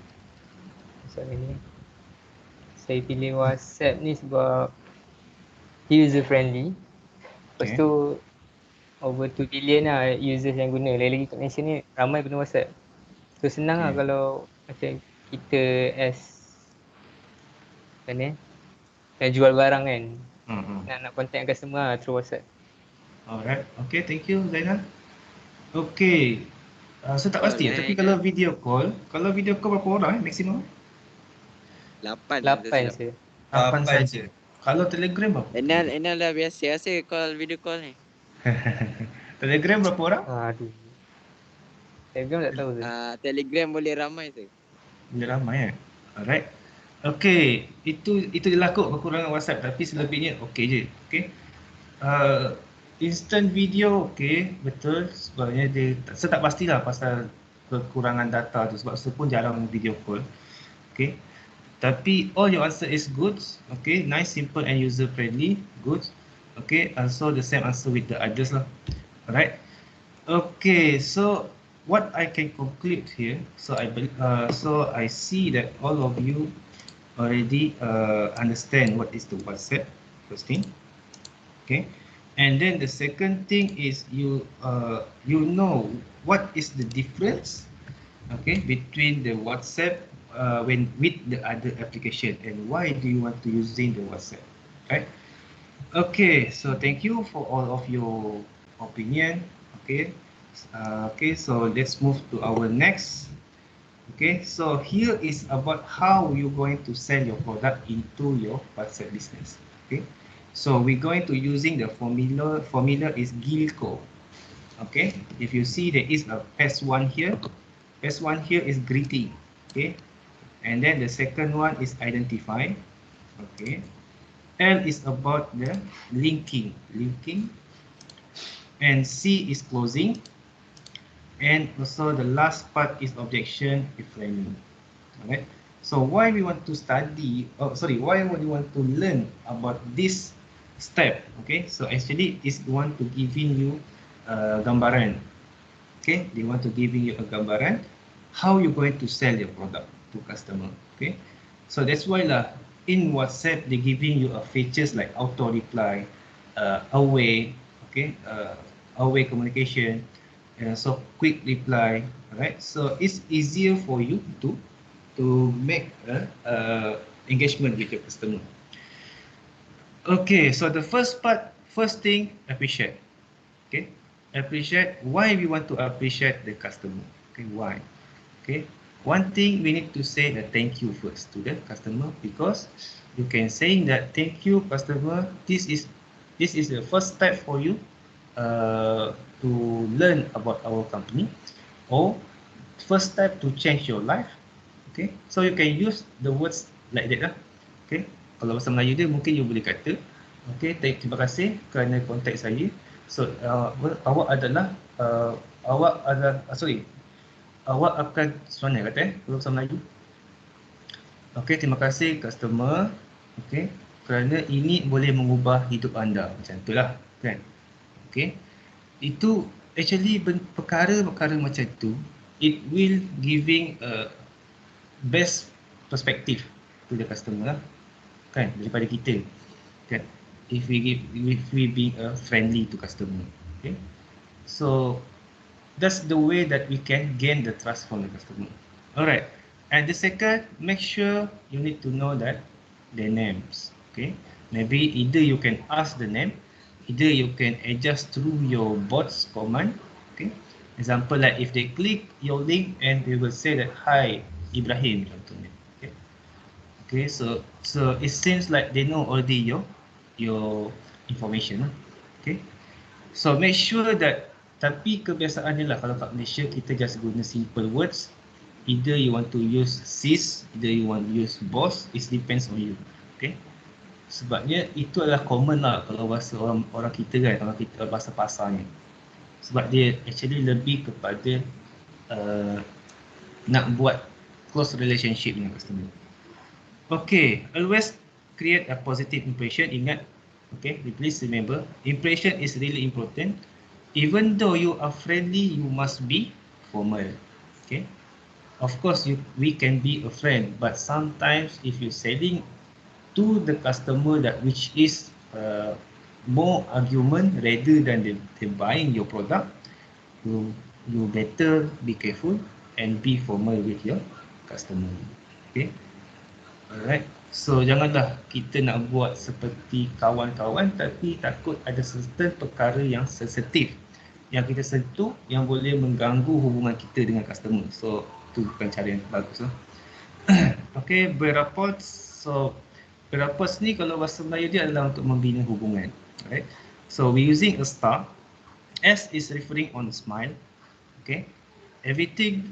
soalan ni, saya pilih WhatsApp ni sebab user friendly. Lepas tu over 2 billion lah users yang guna. Lagi-lagi kat Malaysia ni ramai guna WhatsApp. So senang lah kalau macam kita nak jual barang kan. Nak contact customer lah through WhatsApp. Alright, okay, thank you Zainal. Okay, saya tak pasti tapi kalau video call berapa orang maksimum? 8 je. 8 saja. Kalau Telegram berapa? Enal dah biasa call video call ni. Telegram berapa orang? Aduh. Telegram tak tahu tu. Telegram boleh ramai tu. Boleh ramai Alright. Okay, itu jelah kot kekurangan WhatsApp, tapi selebihnya okey je. Okay. Instant video okey, betul, sebabnya saya tak pastilah pasal kekurangan data tu sebab saya pun jarang video call. Okay. Tapi all your answer is good. Okay, nice, simple and user friendly. Good. Okay, also the same answer with the others lah. Alright. Okay, so what I can conclude here, so I see that all of you already understand what is the WhatsApp, first thing. Okay, and then the second thing is you know what is the difference, okay, between the WhatsApp with the other application and why do you want to using the WhatsApp, right? Okay, so thank you for all of your opinion. Okay, so let's move to our next. Okay, so here is about how you're going to sell your product into your WhatsApp business. Okay, so we're going to using the formula is Gilco. Okay, if you see there is a S1 here. S1 here is greeting. Okay, and then the second one is identify. Okay, L is about the linking, and C is closing. And also the last part is objection reframing. Alright. So why we want to study? Why would you want to learn about this step? Okay. So actually, is want to giving you gambaran. Okay. They want to giving you a gambaran how you're going to sell your product to customer. Okay. So that's why lah in WhatsApp they giving you a features like auto reply, away, okay, away communication. So quick reply, right? So it's easier for you to make engagement with your customer. Okay, so the first thing, appreciate. Okay, appreciate. Why we want to appreciate the customer? Okay, why? Okay, one thing we need to say that thank you first to the customer, because you can say that thank you customer. This is the first step for you to learn about our company, or first step to change your life. Okay, so you can use the words like that lah. Okay, kalau bahasa Melayu dia mungkin you boleh kata, okay, terima kasih kerana kontak saya. So awak akan mana kata kalau bahasa Melayu. Okay, terima kasih customer, okay, kerana ini boleh mengubah hidup anda, macam itulah kan. Okay, itu actually perkara-perkara macam tu, it will giving a best perspective to the customer lah, kan, daripada kita, kan. if we being friendly to customer. Okay, so that's the way that we can gain the trust from the customer. All right, and the second, make sure you need to know that their names. Okay, maybe either you can ask the name, either you can adjust through your bots command. Okay, example like if they click your link and they will say that hi Ibrahim contohnya. Okay, okay, so it seems like they know already your information. Okay, so make sure that, tapi kebiasaannya lah kalau kat Malaysia kita just guna simple words. Either you want to use sis, either you want to use boss, it depends on you. Okay, sebabnya itu adalah common lah kalau bahasa orang kita kan, kalau kita bahasa pasarnya. Sebab dia actually lebih kepada nak buat close relationship dengan customer. Okay, always create a positive impression. Ingat, okay, please remember, impression is really important. Even though you are friendly, you must be formal. Okay, of course we can be a friend, but sometimes if you're selling to the customer that which is more argument rather than they buying your product, you better be careful and be formal with your customer. Okay, alright. So janganlah kita nak buat seperti kawan-kawan tapi takut ada certain perkara yang sensitif yang kita sentuh yang boleh mengganggu hubungan kita dengan customer. So itu bukan cara yang bagus lah. Okay, berraport. So berraport ni kalau bahasa Melayu dia adalah untuk membina hubungan. Right? So we using a star. S is referring on a smile. Okay, everything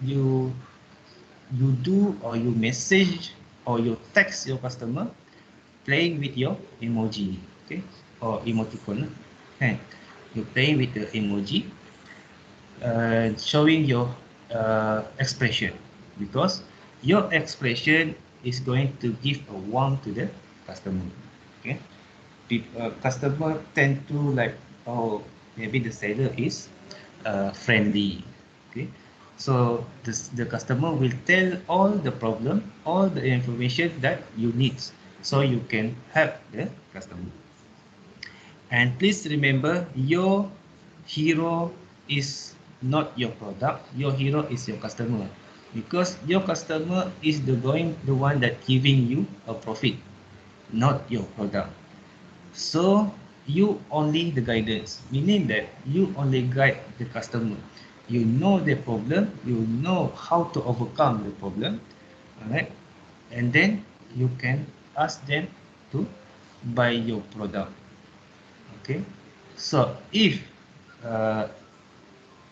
you do or you message or you text your customer playing with your emoji, okay, or emoticon. Okay, you playing with the emoji, showing your expression, because your expression is going to give a warmth to the customer. Okay, customer tend to like, oh, maybe the seller is friendly. Okay, so the customer will tell all the problem, all the information that you need, so you can help the customer. And please remember, your hero is not your product, your hero is your customer, because your customer is the one that giving you a profit, not your product. So you only the guidance, meaning that you only guide the customer. You know the problem, you know how to overcome the problem, alright, and then you can ask them to buy your product. Okay, so if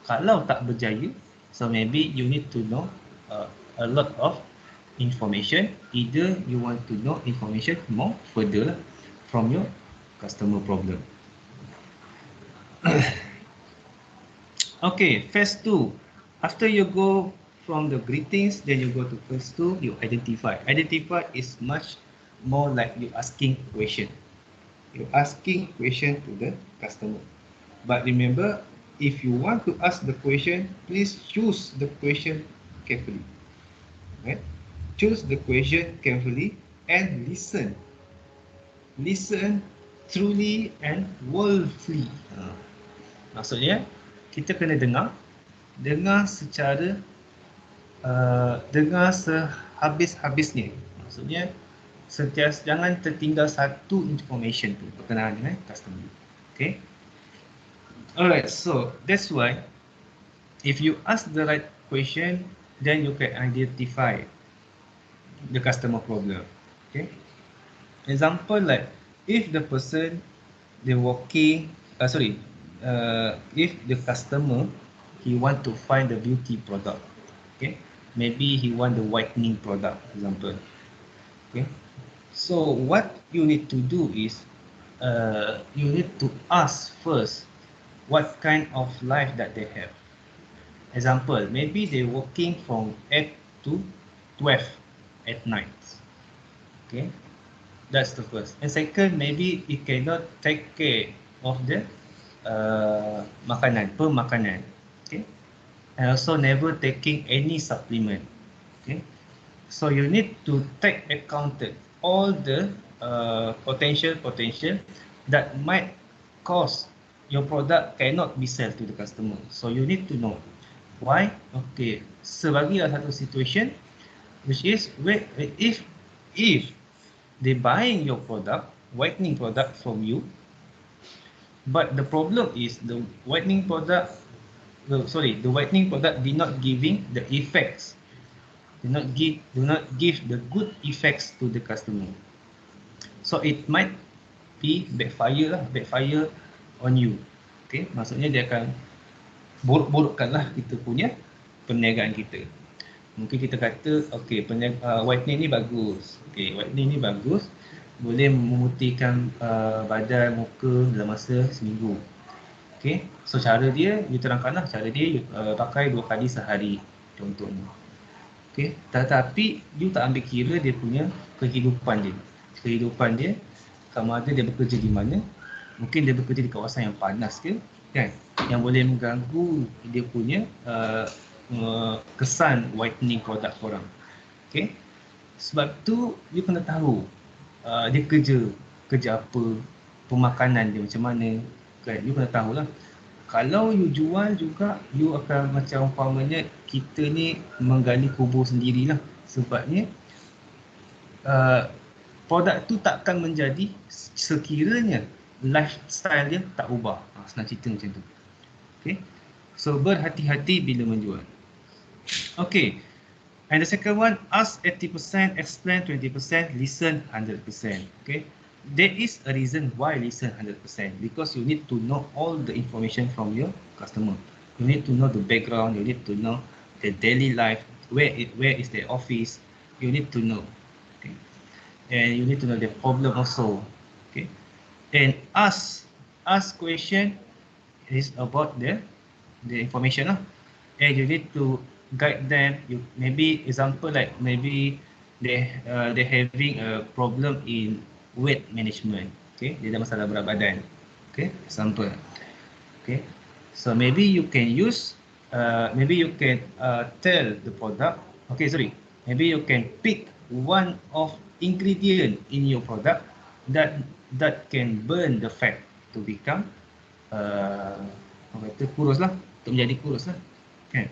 kalau tak berjaya, so maybe you need to know a lot of information. Either you want to know information more further from your customer problem. Okay, phase 2. After you go from the greetings, then you go to phase 2, you identify. Identify is much more like you asking question. You're asking question to the customer. But remember, if you want to ask the question, please choose the question carefully. Right? Choose the question carefully and listen. Listen truly and willfully. Maksudnya, kita kena dengar secara dengar sehabis-habisnya. Maksudnya sentiasa jangan tertinggal satu information tu berkenaan dengan customer. Okay. Alright, so that's why if you ask the right question, then you can identify the customer problem. Okay. Example like if the person they working if the customer he want to find the beauty product, okay, maybe he want the whitening product, example. Okay, so what you need to do is you need to ask first what kind of life that they have. Example, maybe they working from 8 to 12 at night. Okay, that's the first. And second, maybe he cannot take care of the makanan, okay, and also never taking any supplement. Okay, so you need to take accounted all the potential that might cause your product cannot be sold to the customer. So you need to know why. Okay, sebagai satu situation which is where if they buying your product, whitening product from you, but the problem is the whitening product did not giving the effects, do not give the good effects to the customer. So it might be backfire on you. Okay, maksudnya dia akan buruk-burukkanlah kita punya perniagaan kita. Mungkin kita kata, okay, whitening ni bagus. Okay, whitening ni bagus, boleh memutihkan badan, muka dalam masa seminggu. Okay, so cara dia, you terangkanlah cara dia, pakai 2 kali sehari contohnya. Okay, tetapi you tak ambil kira dia punya kehidupan dia, sama ada dia bekerja di mana, mungkin dia bekerja di kawasan yang panas ke, kan, yang boleh mengganggu dia punya kesan whitening produk korang. Okay, sebab tu you kena tahu dia kerja apa, pemakanan dia macam mana, kan, you kena tahulah. Kalau you jual juga, you akan macam umpamanya kita ni menggali kubur sendirilah, sebabnya produk tu takkan menjadi sekiranya lifestyle dia tak ubah. Senang cerita macam tu. Okay, so berhati-hati bila menjual. Okay, and the second one, ask 80%, explain 20%, listen 100%. Okay, there is a reason why listen 100%, because you need to know all the information from your customer. You need to know the background, you need to know the daily life, where is their office, you need to know. Okay, and you need to know the problem also. Okay, and ask question is about the information lah, and you need to guide them. You maybe example like maybe they having a problem in weight management. Okay, dia ada masalah berat badan. Okay, example. Okay, so maybe you can use tell the product. Okay, sorry, maybe you can pick one of ingredient in your product that can burn the fat to become kurus lah, untuk menjadi kurus lah, kan.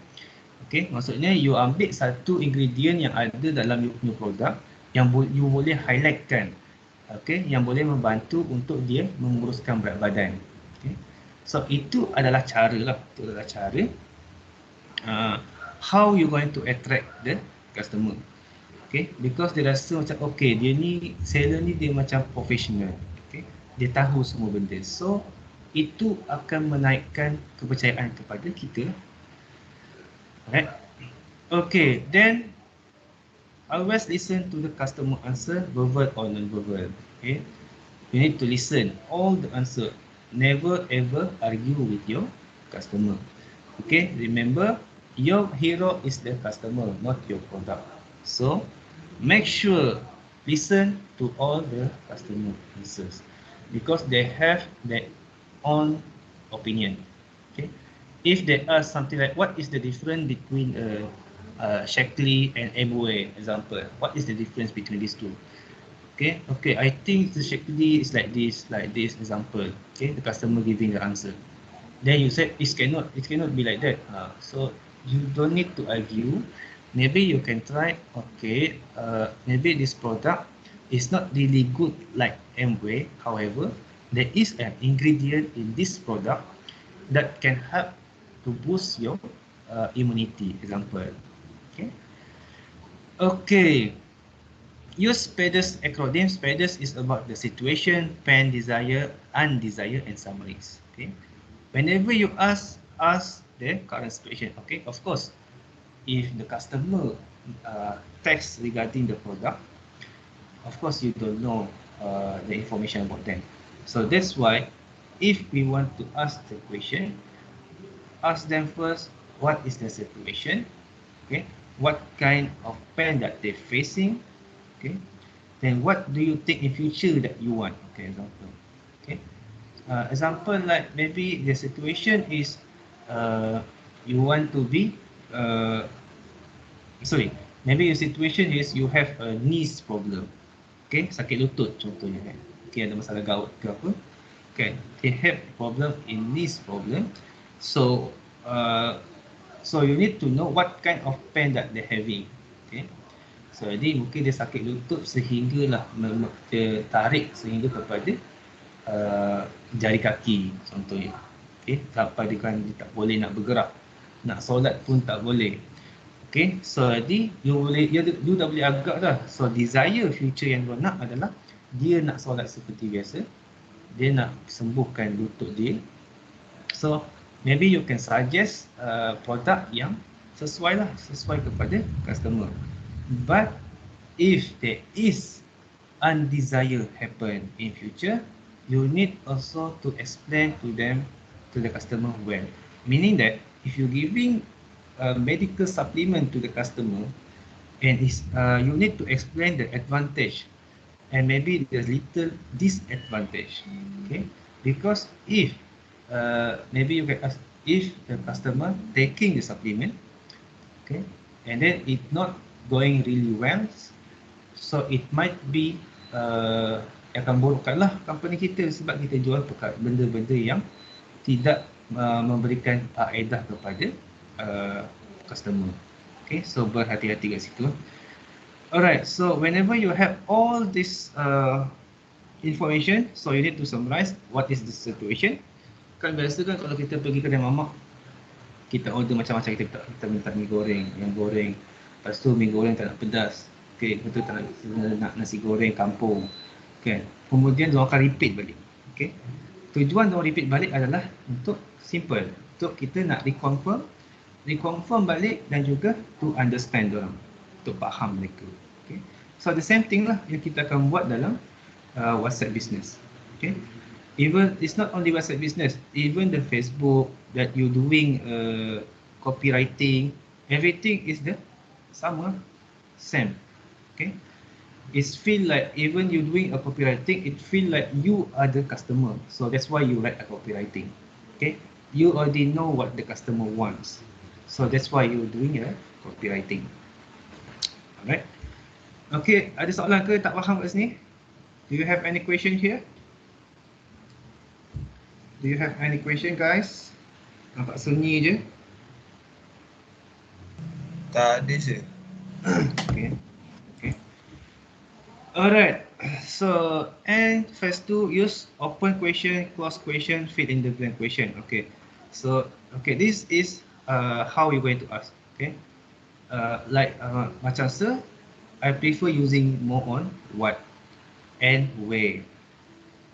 Okay, maksudnya you ambil satu ingredient yang ada dalam you punya produk yang you boleh highlightkan, okay, yang boleh membantu untuk dia menguruskan berat badan. Okay, so itu adalah cara lah, how you going to attract the customer. Okay, because dia rasa macam okay, dia ni seller ni dia macam professional, okay, dia tahu semua benda, so itu akan menaikkan kepercayaan kepada kita. Alright. Okay, then always listen to the customer answer, verbal or non-verbal. Okay, you need to listen all the answer. Never ever argue with your customer. Okay, remember your hero is the customer, not your product. So make sure listen to all the customer answers, because they have their own opinion. Okay, if they ask something like what is the difference between Shaklee and Amway, example, what is the difference between these two? Okay, I think the Shaklee is like this, example. Okay, the customer giving the answer. Then you said it cannot be like that. So you don't need to argue. Maybe you can try, okay, maybe this product is not really good like Amway. However, there is an ingredient in this product that can help to boost your immunity, example. Okay, use SPADAS acronym. SPADAS is about the situation, pain, desire, undesire, and summaries. Okay, whenever you ask the current situation, okay, of course, if the customer texts regarding the product, of course you don't know the information about them. So that's why if we want to ask the question, ask them first what is the situation, okay, what kind of pain that they're facing, okay, then what do you think in future that you want, okay, example. Okay, example like maybe the situation is you want to be maybe your situation is you have a knees problem, Okay, sakit lutut contohnya kan. Okay, ada masalah gout ke apa. Okay, they have problem in this problem. So, so you need to know what kind of pain that they're having. Okay. So, jadi mungkin dia sakit lutut sehinggalah dia tarik sehingga kepada jari kaki contohnya. Okay, sampai dia tak boleh nak bergerak. Nak solat pun tak boleh. Okay, so jadi you dah boleh agak dah. So desire future yang dia nak adalah dia nak solat seperti biasa. Dia nak sembuhkan lutut dia. So maybe you can suggest produk yang sesuai kepada customer. But if there is undesired happen in future, you need also to explain to the customer well. Meaning that if you giving a medical supplement to the customer, and you need to explain the advantage and maybe the little disadvantage. Okay, because if maybe you can ask if the customer taking the supplement, okay, and then it not going really well, so it might be akan burukkanlah company kita sebab kita jual benda-benda yang tidak memberikan faedah kepada customer. Okay, so berhati-hati kat situ. Alright, so whenever you have all this information, so you need to summarize what is the situation. Kan biasa kan kalau kita pergi kedai mamak, kita order macam-macam, kita minta mi goreng, yang goreng. Lepas tu mi goreng tak nak pedas. Okay, betul tak nak nasi goreng kampung. Okay, kemudian dia akan repeat balik. Okay, tujuan dia repeat balik adalah untuk simple, untuk kita nak reconfirm balik dan juga to understand orang, untuk faham mereka. Okay, so the same thing lah yang kita akan buat dalam WhatsApp business. Okay, even it's not only WhatsApp business, even the Facebook that you doing copywriting, everything is the same. Okay, it's feel like even you doing a copywriting, it feel like you are the customer. So that's why you write a copywriting. Okay, you already know what the customer wants. So that's why you're doing a copywriting. Alright. Okay, ada soalan ke tak faham kat sini? Do you have any question here? Do you have any question guys? Nampak sunyi je. Tak ada je. Okay. Okay. Alright. So, and phase 2, use open question, close question, fill in the blank question. Okay. So, okay, this is how you're going to ask. Okay. Macam sir, I prefer using more on what and where.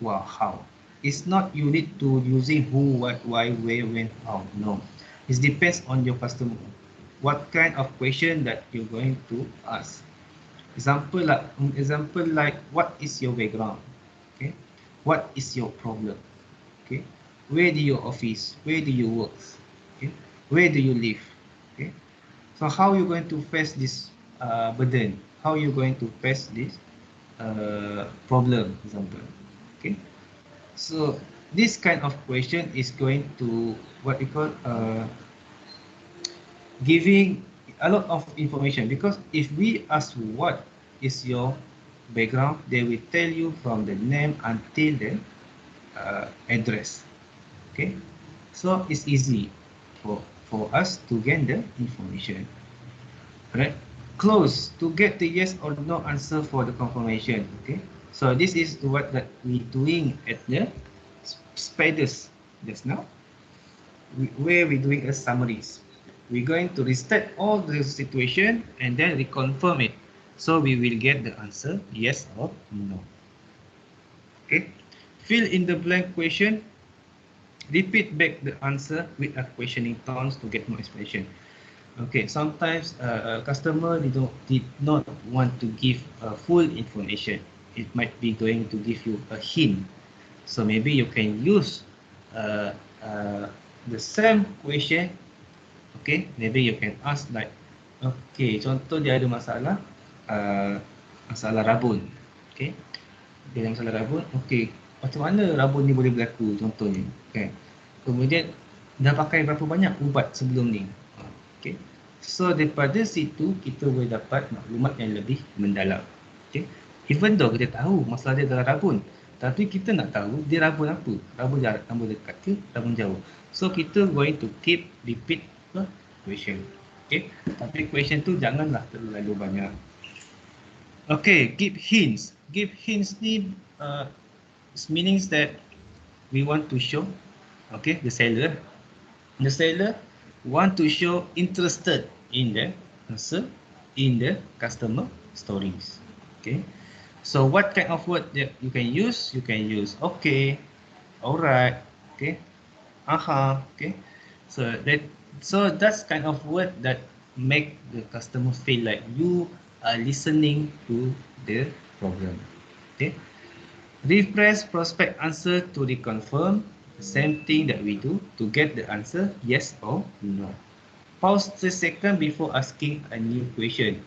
Wow, how. It's not you need to using who, what, why, where, when, how. No. It depends on your customer. What kind of question that you're going to ask. Example like what is your background? Okay. What is your problem? Okay. Where do you office? Where do you work? Okay. Where do you live? Okay. So how you going to face this burden? How you going to face this problem, example? Okay. So this kind of question is going to what we call giving a lot of information, because if we ask what is your background, they will tell you from the name until the address. Okay, so it's easy for us to gain the information. Alright, close to get the yes or no answer for the confirmation. Okay, so this is what that we doing at the spiders just now, where we doing a summaries. We're going to restate all the situation and then reconfirm it, so we will get the answer yes or no. Okay, fill in the blank question. Repeat back the answer with a questioning tones to get more explanation. Okay, sometimes customer did not want to give full information. It might be going to give you a hint. So maybe you can use the same question. Okay, maybe you can ask like, okay, contoh dia ada masalah rabun. Okay, dia ada masalah rabun. Okay, macam mana rabun ni boleh berlaku contohnya. Okay, kemudian dah pakai berapa banyak ubat sebelum ni. Okay, so daripada situ kita boleh dapat maklumat yang lebih mendalam. Okay, Even though kita tahu masalah dia adalah rabun, tapi kita nak tahu dia rabun apa, rabun jarak, rabun dekat ke rabun jauh. So kita going to keep repeat the question. Okay, tapi question tu janganlah terlalu banyak. Okay, give hints. Give hints ni meanings that we want to show, okay, the seller want to show interested in the answer, in the customer stories. Okay, so what kind of word that you can use? You can use okay, alright, okay, okay. So that's kind of word that make the customer feel like you are listening to the problem. Okay. Refresh prospect answer to reconfirm. Same thing that we do to get the answer yes or no. Pause 3 seconds before asking a new question.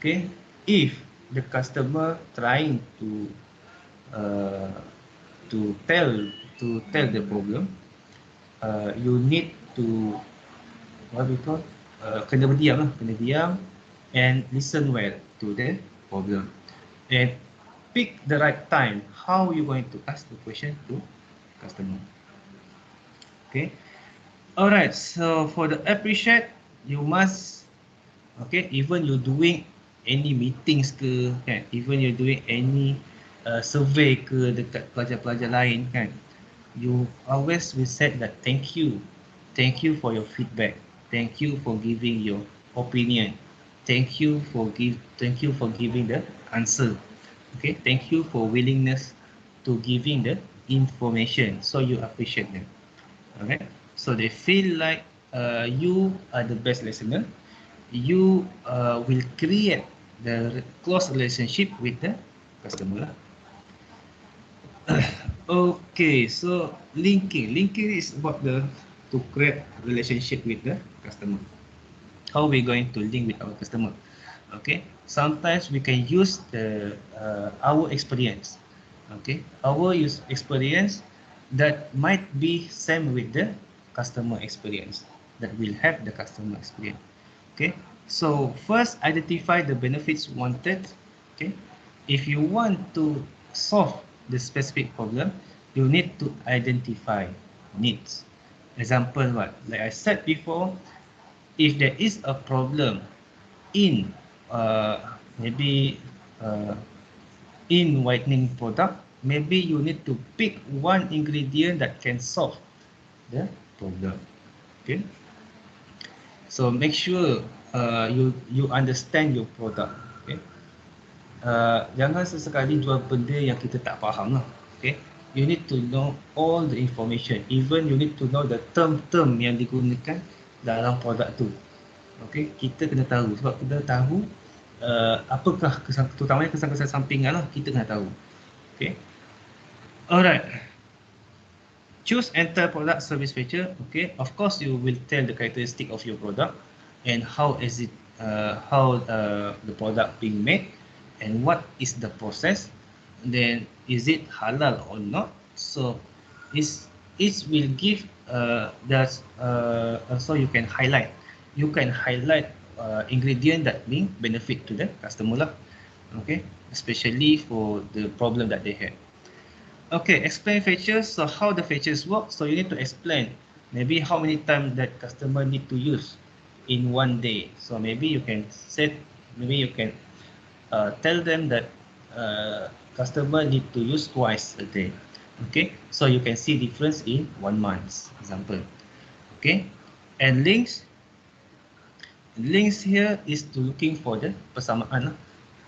Okay. If the customer trying to tell the problem, you need to what we call kena berdiam and listen well to the problem and pick the right time how you going to ask the question to customer. Okay, all right, so for the appreciate, you must, okay, even you're doing any meetings ke kan, even you're doing any survey ke dekat pelajar-pelajar lain kan, you always will say that thank you for your feedback, thank you for giving your opinion, thank you for giving the answer. Okay, thank you for willingness to giving the information, so you appreciate them. Alright, so they feel like you are the best listener. You will create the close relationship with the customer. Okay, so linking is about to create relationship with the customer. How we going to link with our customer? Okay, sometimes we can use our experience. Okay, our experience that might be same with the customer experience, that will have the customer experience. Okay, so first identify the benefits wanted. Okay, if you want to solve the specific problem, you need to identify needs. Example, what, like I said before, if there is a problem in maybe in whitening product, maybe you need to pick one ingredient that can solve the problem. Okay, so make sure you understand your product. Okay, jangan sesekali jual benda yang kita tak faham lah. Okay, you need to know all the information, even you need to know the term yang digunakan dalam produk tu. Okay, kita kena tahu, sebab kita tahu apakah terutamanya kesan-kesan sampingan lah, kita kena tahu. Okay, alright. Choose enter product service feature. Okay, of course you will tell the characteristic of your product and how is it, how the product being made and what is the process. Then is it halal or not? So it will give that so you can highlight. You can highlight ingredient that bring benefit to the customer lah. Okay, especially for the problem that they have. Okay, explain features. So how the features work. So you need to explain maybe how many times that customer need to use in one day. So maybe you can set, maybe you can tell them that customer need to use twice a day. Okay, so you can see difference in 1 month, example. Okay, and links here is to looking for the persamaan,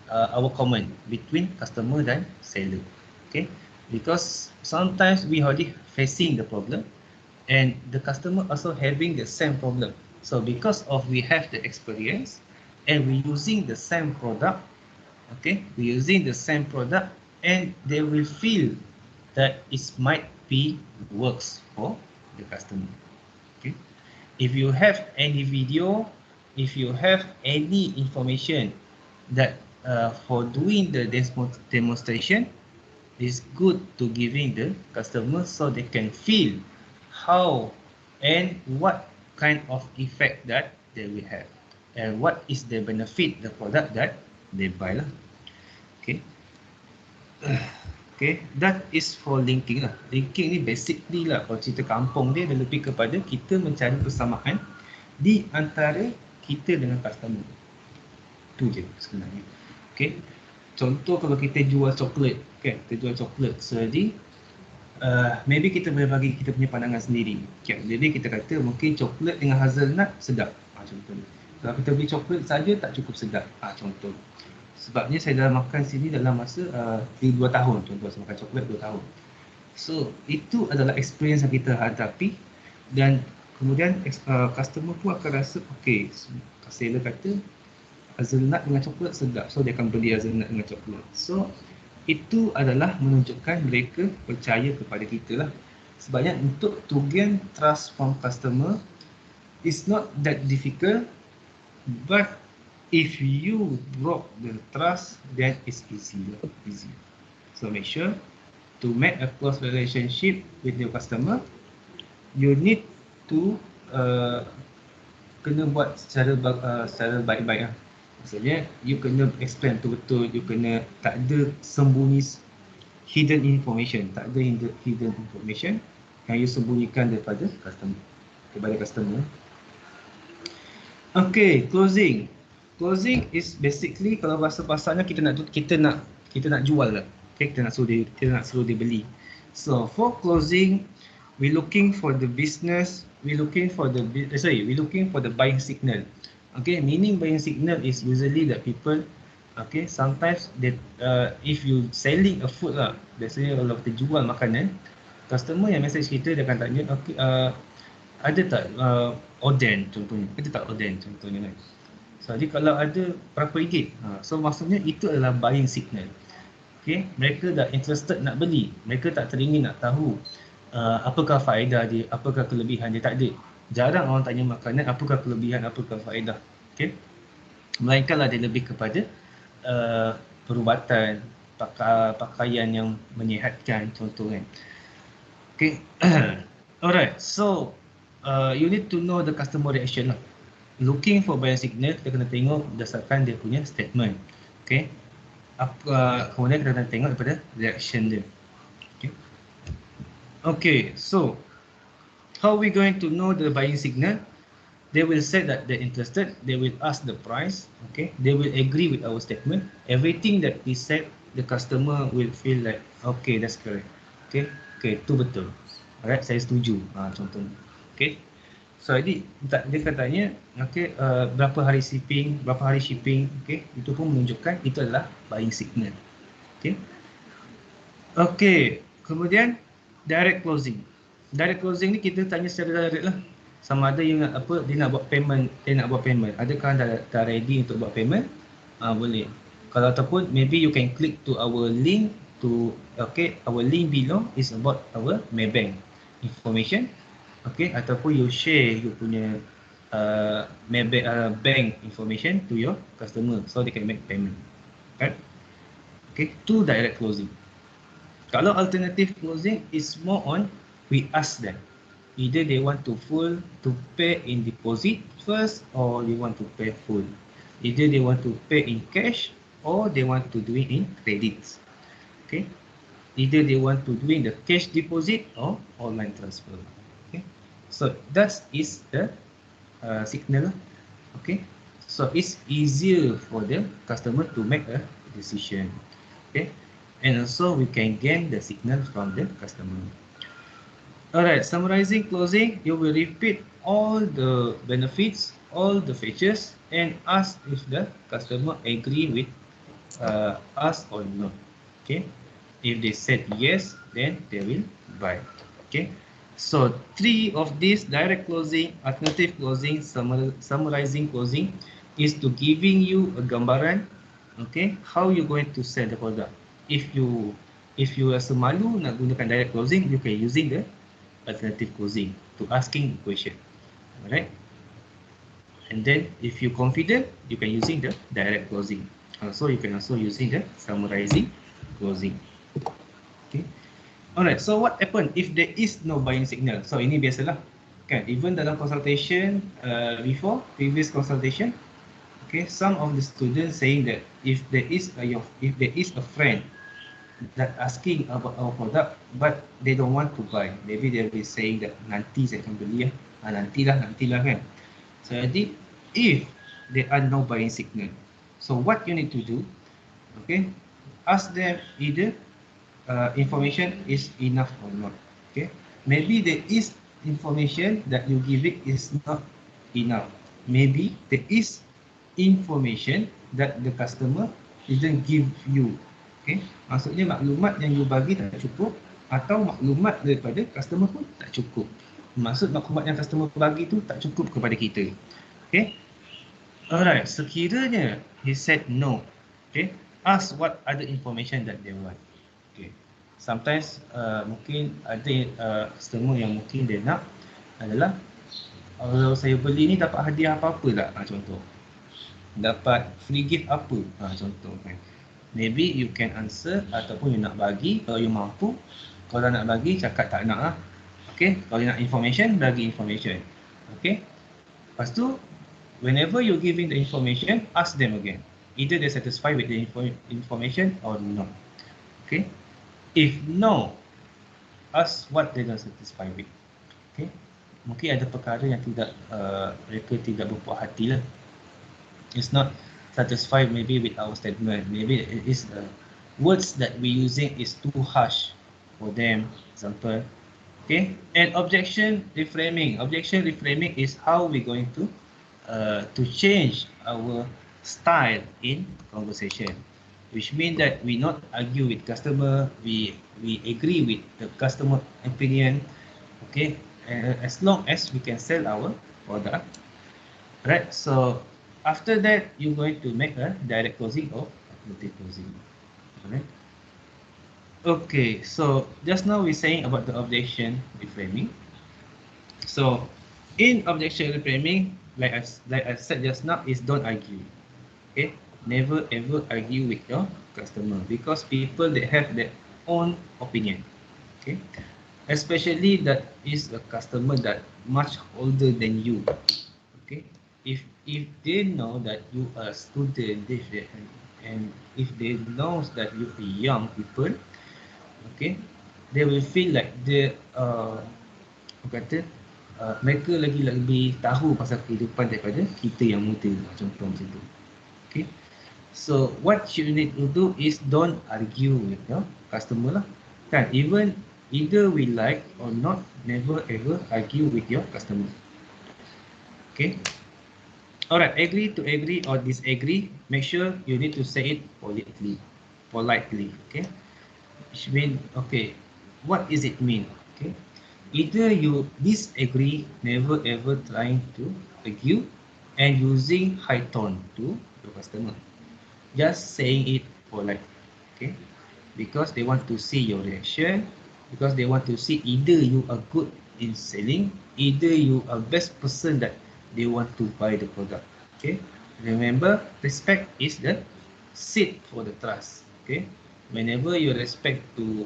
our common between customer dan seller. Okay, because sometimes we already facing the problem and the customer also having the same problem. So because of we have the experience and we using the same product, okay, we using the same product and they will feel that it might be works for the customer. Okay, if you have any video, if you have any information that for doing the demonstration, is good to giving the customer so they can feel how and what kind of effect that they will have and what is the benefit the product that they buy lah. Okay, Okay, that is for linking lah. Linking ni basically lah, kalau cerita kampung dia lebih kepada kita mencari persamaan di antara kita dengan customer. Tu je sebenarnya. Okay, contoh kalau kita jual coklat, okay, kita jual coklat. Jadi maybe kita boleh bagi kita punya pandangan sendiri. Okay, jadi kita kata mungkin coklat dengan hazelnut sedap. Contohnya. Kalau kita beli coklat saja tak cukup sedap. Contoh. Sebabnya saya dah makan sini dalam masa 2 tahun. Contoh saya makan coklat 2 tahun. So itu adalah experience yang kita hadapi dan kemudian customer pun akan rasa okay, seller kata hazelnut dengan coklat sedap. So dia akan beli hazelnut dengan coklat. So itu adalah menunjukkan mereka percaya kepada kita lah. Sebabnya untuk to gain trust from customer is not that difficult, but if you broke the trust, then it's easy. So make sure to make a close relationship with your customer, you need to kena buat secara baik-baik lah. Maksudnya you kena explain betul-betul, you kena tak ada sembunyi hidden information, tak ada hidden information yang you sembunyikan daripada customer. Okay, closing. Closing is basically kalau bahasa pasarnya kita nak jual lah. Okay, kita nak suruh dia beli. So for closing, we looking for the business, we looking for the buying signal. Okay, meaning buying signal is usually that people, okay, sometimes that if you selling a food lah, biasanya kalau kita jual makanan, customer yang message kita dia akan tanya, okay, ada tak oden contohnya, ada tak oden contohnya kan. So, jadi kalau ada berapa ringgit, so maksudnya itu adalah buying signal. Okay, mereka dah interested nak beli, mereka tak teringin nak tahu apakah faedah dia, apakah kelebihan dia, tak ada. Jarang orang tanya makanan apakah kelebihan, apakah faedah. Okay, melainkanlah dia lebih kepada perubatan, pakaian yang menyihatkan contoh kan. Okay, alright, so you need to know the customer reaction lah. Looking for buying signal, kita kena tengok berdasarkan dia punya statement. Okay, kemudian kita kena tengok daripada reaction dia. Okay, so how we going to know the buying signal? They will say that they're interested, they will ask the price, okay, they will agree with our statement. Everything that we said, the customer will feel like, okay, that's correct. Okay, itu betul. Alright, saya setuju. Contohnya. Okay, so jadi dia katanya, okay, berapa hari shipping, okay, itu pun menunjukkan itu adalah buying signal. Okay, okay, kemudian direct closing. Direct closing ni kita tanya secara direct lah. Sama ada dia nak buat payment, adakah dah ready untuk buat payment? Boleh. Kalau ataupun maybe you can click to our link to, okay, our link below is about our Maybank information. Okay, ataupun you share you punya Maybank bank information to your customer so they can make payment. Right? Okay, to direct closing. Kalau alternative closing is more on we ask them either they want to pay in deposit first or they want to pay full. Either they want to pay in cash or they want to do it in credits. Okay, either they want to do in the cash deposit or online transfer. Okay, so that is the signal. Okay, so it's easier for the customer to make a decision. Okay, and also we can gain the signal from the customer. Alright, summarizing, closing, you will repeat all the benefits, all the features, and ask if the customer agree with us or not. Okay, if they said yes, then they will buy. Okay, so 3 of these: direct closing, alternative closing, summarizing closing, is to giving you a gambaran. Okay, how you going to sell the product. If you rasa malu nak gunakan direct closing, you can using the alternative closing to asking the question. Alright, and then if you confident, you can using the direct closing. Also you can also using the summarizing closing. Okay, alright, so what happen if there is no buying signal? So ini biasalah kan, even dalam consultation before previous consultation, okay, some of the students saying that if there is a friend that asking about our product, but they don't want to buy. Maybe they'll be saying that nanti saya akan beli nantilah kan. So jadi, if they are no buying signal, so what you need to do, okay, ask them either information is enough or not. Okay, maybe there is information that you give it is not enough. Maybe there is information that the customer didn't give you. Okay, maksudnya maklumat yang you bagi tak cukup atau maklumat daripada customer pun tak cukup. Maksud maklumat yang customer bagi tu tak cukup kepada kita. Okay, alright, sekiranya he said no, okay, ask what other information that they want. Okay, sometimes mungkin ada customer yang mungkin dia nak adalah kalau saya beli ni dapat hadiah apa-apa tak? Contoh, dapat free gift apa? Contoh kan. Maybe you can answer ataupun you nak bagi kalau you mampu. Kalau nak bagi cakap tak nak lah. Okay, kalau you nak information, bagi information. Okay, lepas tu whenever you giving the information, ask them again. Either they're satisfied with the information or not. Okay, if no, ask what they're not satisfied with. Okay, mungkin ada perkara yang tidak mereka tidak berpuas hati lah. It's not satisfied maybe with our statement. Maybe it is the words that we using is too harsh for them. Example, okay. And objection reframing. Objection reframing is how we going to change our style in conversation, which means that we not argue with customer. We agree with the customer opinion. Okay, as long as we can sell our product, right? So after that, you're going to make a direct closing or multi closing. Alright. Okay, so just now we're saying about the objection reframing. So in objection reframing, like I said just now, is don't argue. Okay, never ever argue with your customer because people they have their own opinion. Okay, especially that is a customer that much older than you. Okay, if they know that you are a student, and if they know that you are young people, okay, they will feel like they mereka lagi lebih tahu pasal kehidupan daripada kita yang muda, contoh macam tu. Okay, so what you need to do is don't argue with your customer lah, kan? Even either we like or not, never ever argue with your customer. Okay. Alright, agree to agree or disagree. Make sure you need to say it politely. Okay. Which means, okay, what does it mean? Okay. Either you disagree, never ever trying to argue and using high tone to your customer. Just saying it polite. Okay. Because they want to see your reaction. Because they want to see either you are good in selling, either you are best person that they want to buy the product. Okay, remember, respect is the seed for the trust. Okay, whenever you respect to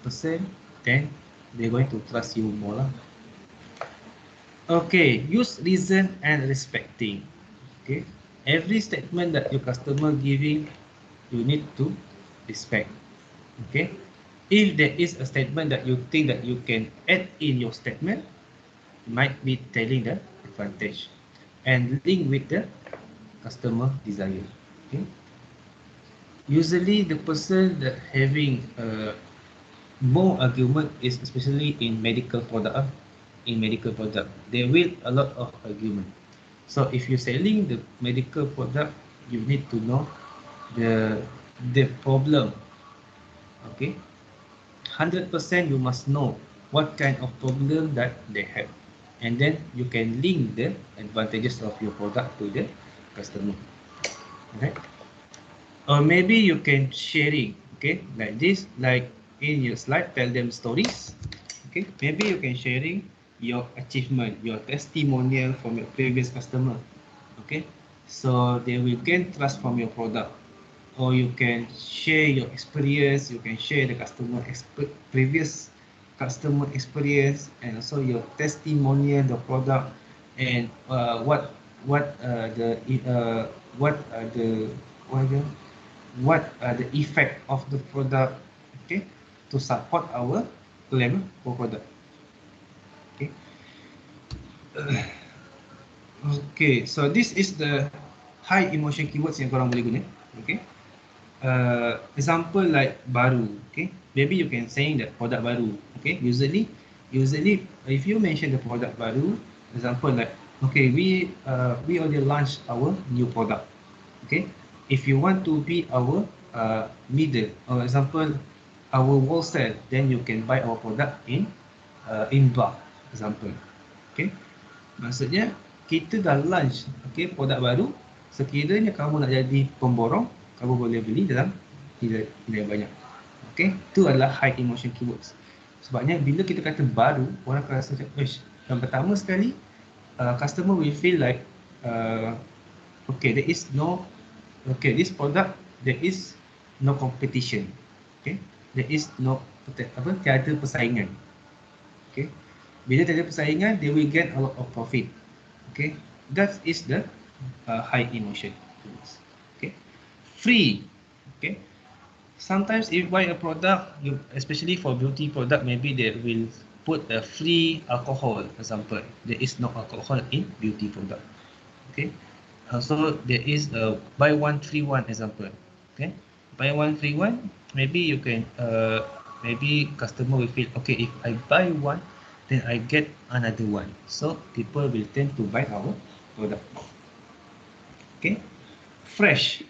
person, then they're going to trust you more lah. Okay, use reason and respecting. Okay, every statement that your customer giving, you need to respect. Okay, if there is a statement that you think that you can add in your statement, might be telling the advantage and link with the customer desire. Okay, usually the person that having more argument is especially in medical product. There will a lot of argument. So if you're selling the medical product, you need to know the problem. Okay, 100% you must know what kind of problem that they have, and then you can link the advantages of your product to the customer. Okay, or maybe you can sharing, okay, like this, like in your slide, tell them stories. Okay, maybe you can sharing your achievement, your testimonial from your previous customer. Okay, so they will gain trust from your product. Or you can share your experience, you can share the previous customer experience, and also your testimonial, the product, and what are the effect of the product. to support our claim for product. Okay. Okay, so this is the high emotion keywords yang korang boleh guna. Okay. Example like baru. Okay. Maybe you can saying that product baru. Okay. Usually if you mention the product baru, example like okay, we already launched our new product. Okay. If you want to be our middle, or example our wholesale, then you can buy our product in bulk, example. Okay. Maksudnya kita dah launch produk baru, sekiranya kamu nak jadi pemborong, kamu boleh beli dalam nilai banyak. Okay, itu adalah high emotion keywords. Sebabnya bila kita kata baru, orang akan rasa macam, yang pertama sekali, customer will feel like this product there is no competition. Okay, there is no tiada persaingan. Okay, bila tiada persaingan, they will get a lot of profit. Okay, that is the high emotion. Okay, free. Okay, sometimes if you buy a product, especially for beauty product, maybe they will put a free alcohol. Example, there is no alcohol in beauty product. Okay, also there is a buy one free one example. Okay, buy one free one. Maybe you can maybe customer will feel okay, if I buy one, then I get another one. So people will tend to buy our product. Okay, fresh,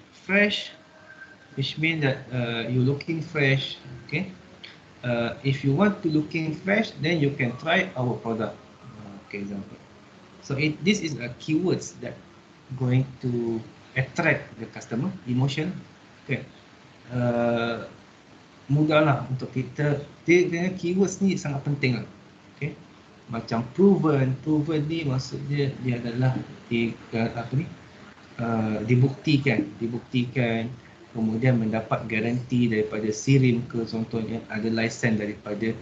which means that you're looking fresh. Okay, if you want to looking fresh, then you can try our product. Okay, example. So this is a keywords that going to attract the customer emotion. Okay, mudahlah untuk kita. Dia keywords ni sangat penting lah. Okay, macam proven ni maksudnya dia adalah dibuktikan, kemudian mendapat garanti daripada SIRIM ke, contohnya ada license daripada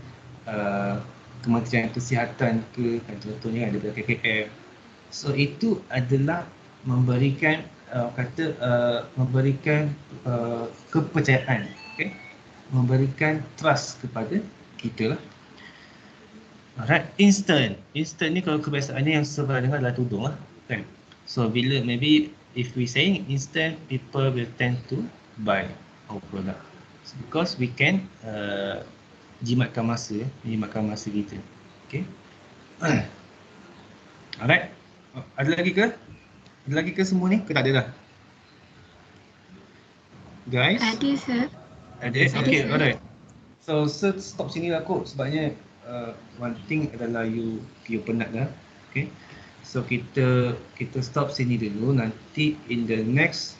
Kementerian Kesihatan ke, contohnya ada daripada KKM. So itu adalah memberikan memberikan kepercayaan, okay? Memberikan trust kepada kita lah. Alright, instant ni kalau kebiasaannya yang sebelah dengar adalah tudung lah, kan? So bila maybe if we saying instant, people will tend to buy our product because we can jimatkan masa kita. Okay. Alright, ada lagi ke semua ni? Ke tak ada dah? Guys? Ada, sir. Ada? Okay, alright. So stop sini lah kot, sebabnya one thing adalah you penat dah. Okay. So kita stop sini dulu. Nanti in the next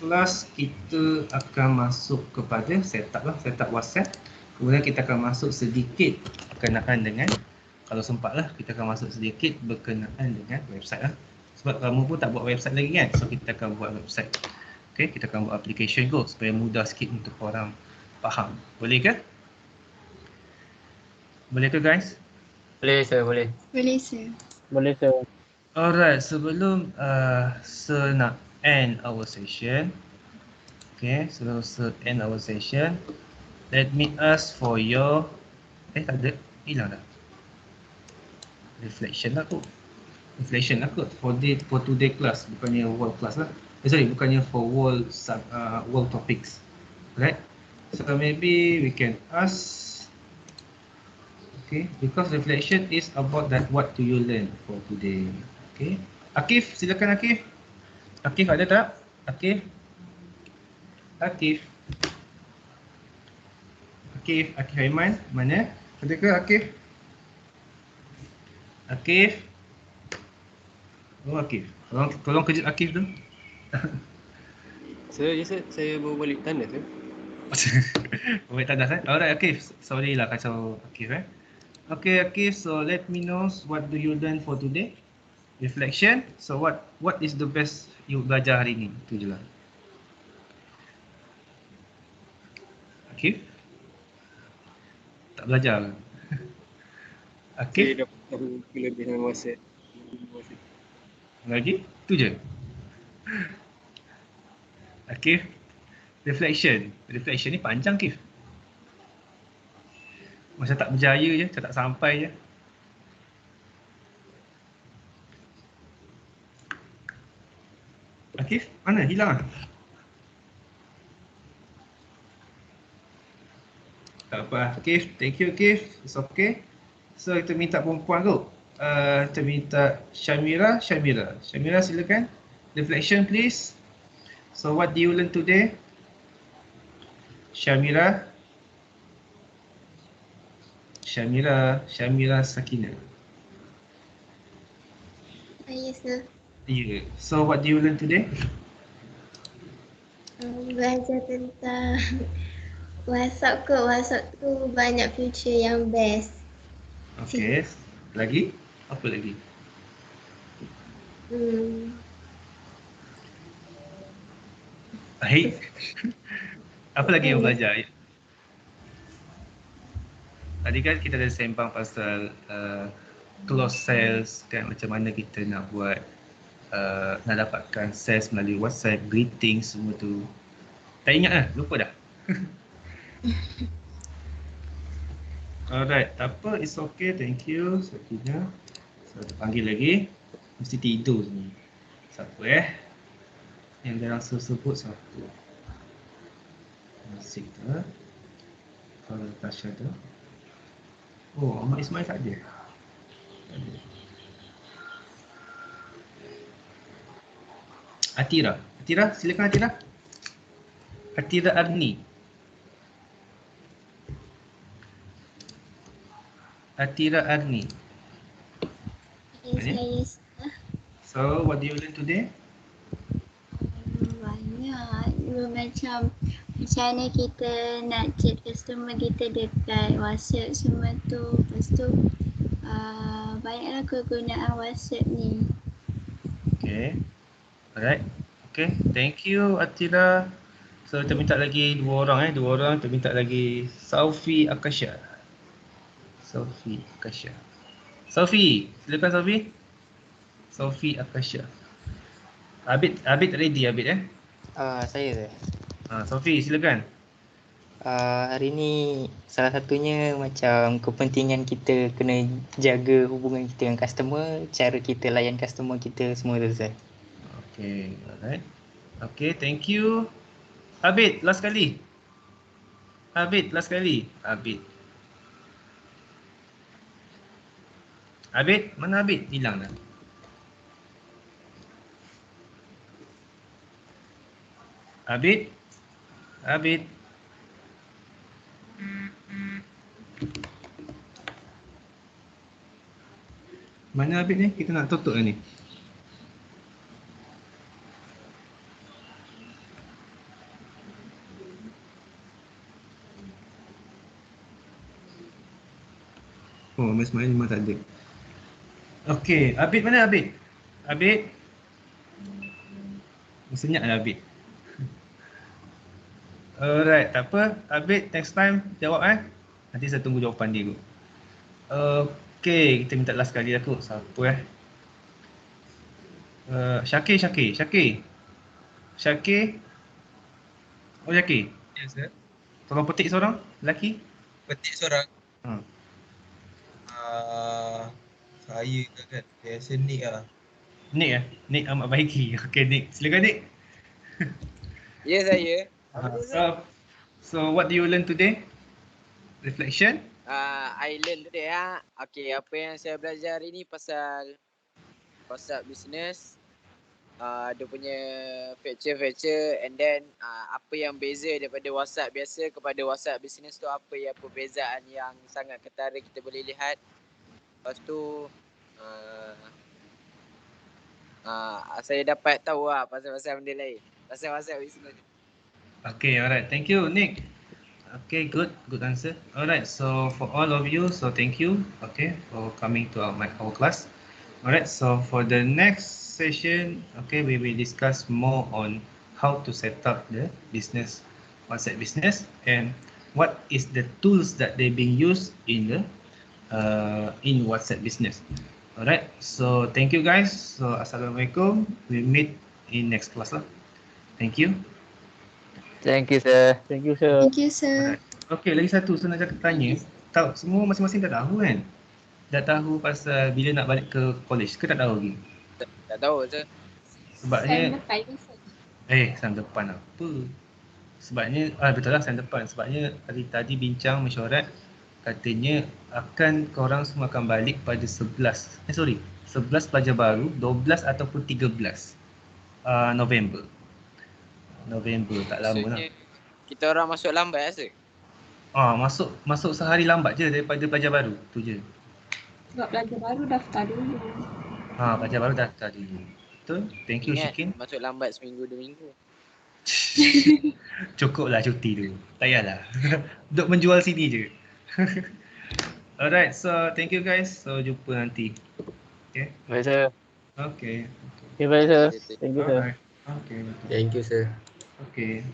class kita akan masuk kepada setup WhatsApp. Kemudian kita akan masuk sedikit berkenaan dengan, kalau sempat lah, kita akan masuk sedikit berkenaan dengan website lah. Sebab kamu pun tak buat website lagi kan, so kita akan buat website. Okay, kita akan buat application go supaya mudah sikit untuk orang faham. Boleh ke? Boleh ke guys? Boleh sir, boleh. Boleh, sir. Boleh sir. Alright, sebelum Sir nak end our session, okay, sebelum Sir end our session, let me ask for your tak ada, hilang dah. Reflection lah kot for today class, bukannya whole class lah. Bukannya for whole topics. Right? So maybe we can ask. Okay, because reflection is about that what do you learn for today. Okay, Akif, silakan Akif. Akif ada tak? Akif Aiman, mana? Ada ke Akif? Oh Akif, tolong kejut Akif tu. Sir, saya baru balik tandas Balik tandas Alright Akif, sorry lah kacau Akif Okay Akif, so let me know what do you learn for today? Reflection. So what is the best you belajar hari ni? Itu je lah. Akif? Tak belajar ke? Akif? Saya dapat tahu kelebihan WhatsApp. Lagi? Itu je? Akif? Reflection ni panjang Akif. Macam tak berjaya je, macam tak sampai je. Akif, mana? Hilang ah? Tak apa, Akif. Thank you, Akif. It's okay. So, kita minta perempuan tu. Kita minta Syamira. Syamira, silakan. Reflection, please. So, what do you learn today? Syamira Sakina. Yes, sir. Yeah. So, what do you learn today? Belajar tentang WhatsApp kot. WhatsApp tu banyak feature yang best. Okay. Lagi? Apa lagi? Baik. Apa lagi yang belajar? Tadi kan kita dah sembang pasal close sales kan, macam mana kita nak buat nak dapatkan sales melalui WhatsApp, greeting semua tu. Tak ingat lah, lupa dah. Alright, tak apa, it's okay, thank you Sakina. So, panggil lagi, mesti tidur ni. Siapa yang dah langsung sebut siapa? Masih tu. Kalau Tasha tu. Oh, Ahmad Ismail tak ada. Atira, silakan Atira. Atira Arni. Yes. So, what do you learn today? Banyak. Macam mana kita nak chat customer kita dekat WhatsApp semua tu. Lepas tu banyaklah kegunaan WhatsApp ni. Okay. Alright. Okay. Thank you Atira. So kita minta lagi dua orang. Kita minta lagi Saufi Akasha. Silakan Saufi. Saufi Akasha. Abid ready Abid Saya. Saufi silakan. Hari ni salah satunya macam kepentingan kita kena jaga hubungan kita dengan customer, cara kita layan customer kita semua tu Ustaz. Okay, alright. Okay, thank you. Abid, last kali. Abid. Abid, mana Abid? Hilang dah. Abid. Mana Abid ni? Kita nak tutup ni. Oh, Mas Ismail memang tak ada. Okey, Abid mana Abid? Senyap lah Abid. Alright, tak apa. Abid, next time jawab Nanti saya tunggu jawapan dia kot. Okey, kita minta last kali lah kot. Siapa Syakir. Oh, Syakir. Yes, sir. Tolong petik seorang, lelaki. Petik seorang. Saya kan. Biasa Nick lah. Nick Ahmad Baiki. Okey, Nick. Silakan Nick. Ya, saya. So what do you learn today? Reflection? I learn today Okay, apa yang saya belajar hari ni pasal WhatsApp business. Dia punya feature and then apa yang beza daripada WhatsApp biasa kepada WhatsApp business tu, apa yang perbezaan yang sangat ketara kita boleh lihat. Lepas tu saya dapat tahu pasal benda lain, pasal WhatsApp business. Okay, alright. Thank you, Nick. Okay, good answer. Alright, so for all of you, so thank you, okay, for coming to our class. Alright, so for the next session, okay, we will discuss more on how to set up the business, WhatsApp business, and what is the tools that they being used in the in WhatsApp business. Alright, so thank you guys. So assalamualaikum. We meet in next class lah. Thank you. Thank you sir. Thank you, sir. Alright. Okay, lagi satu saya nak tanya. tahu, semua masing-masing dah tahu kan? Dah tahu pasal bila nak balik ke college ke tak tahu lagi? Tak tahu je. Sebabnya, depan ke Sam? Sam depan apa? Sebabnya, betul lah Sam depan. Sebabnya hari tadi bincang mesyuarat, katanya korang semua akan balik pada 11 pelajar baru, 12 ataupun 13 November, tak lama lah. Maksudnya kita orang masuk lambat rasa. Masuk sehari lambat je daripada pelajar baru, tu je. Sebab pelajar baru daftar dulu. Pelajar baru daftar dulu. Betul? Thank you Ingat, Syikin. masuk lambat seminggu 2 minggu. Cukup lah cuti tu. Tak payahlah. Duk menjual sini je. Alright, so thank you guys. So jumpa nanti. Okay. Baik sir. Okay. Okay baik sir. Thank you sir. Alright. Okay. Thank you sir. Okay.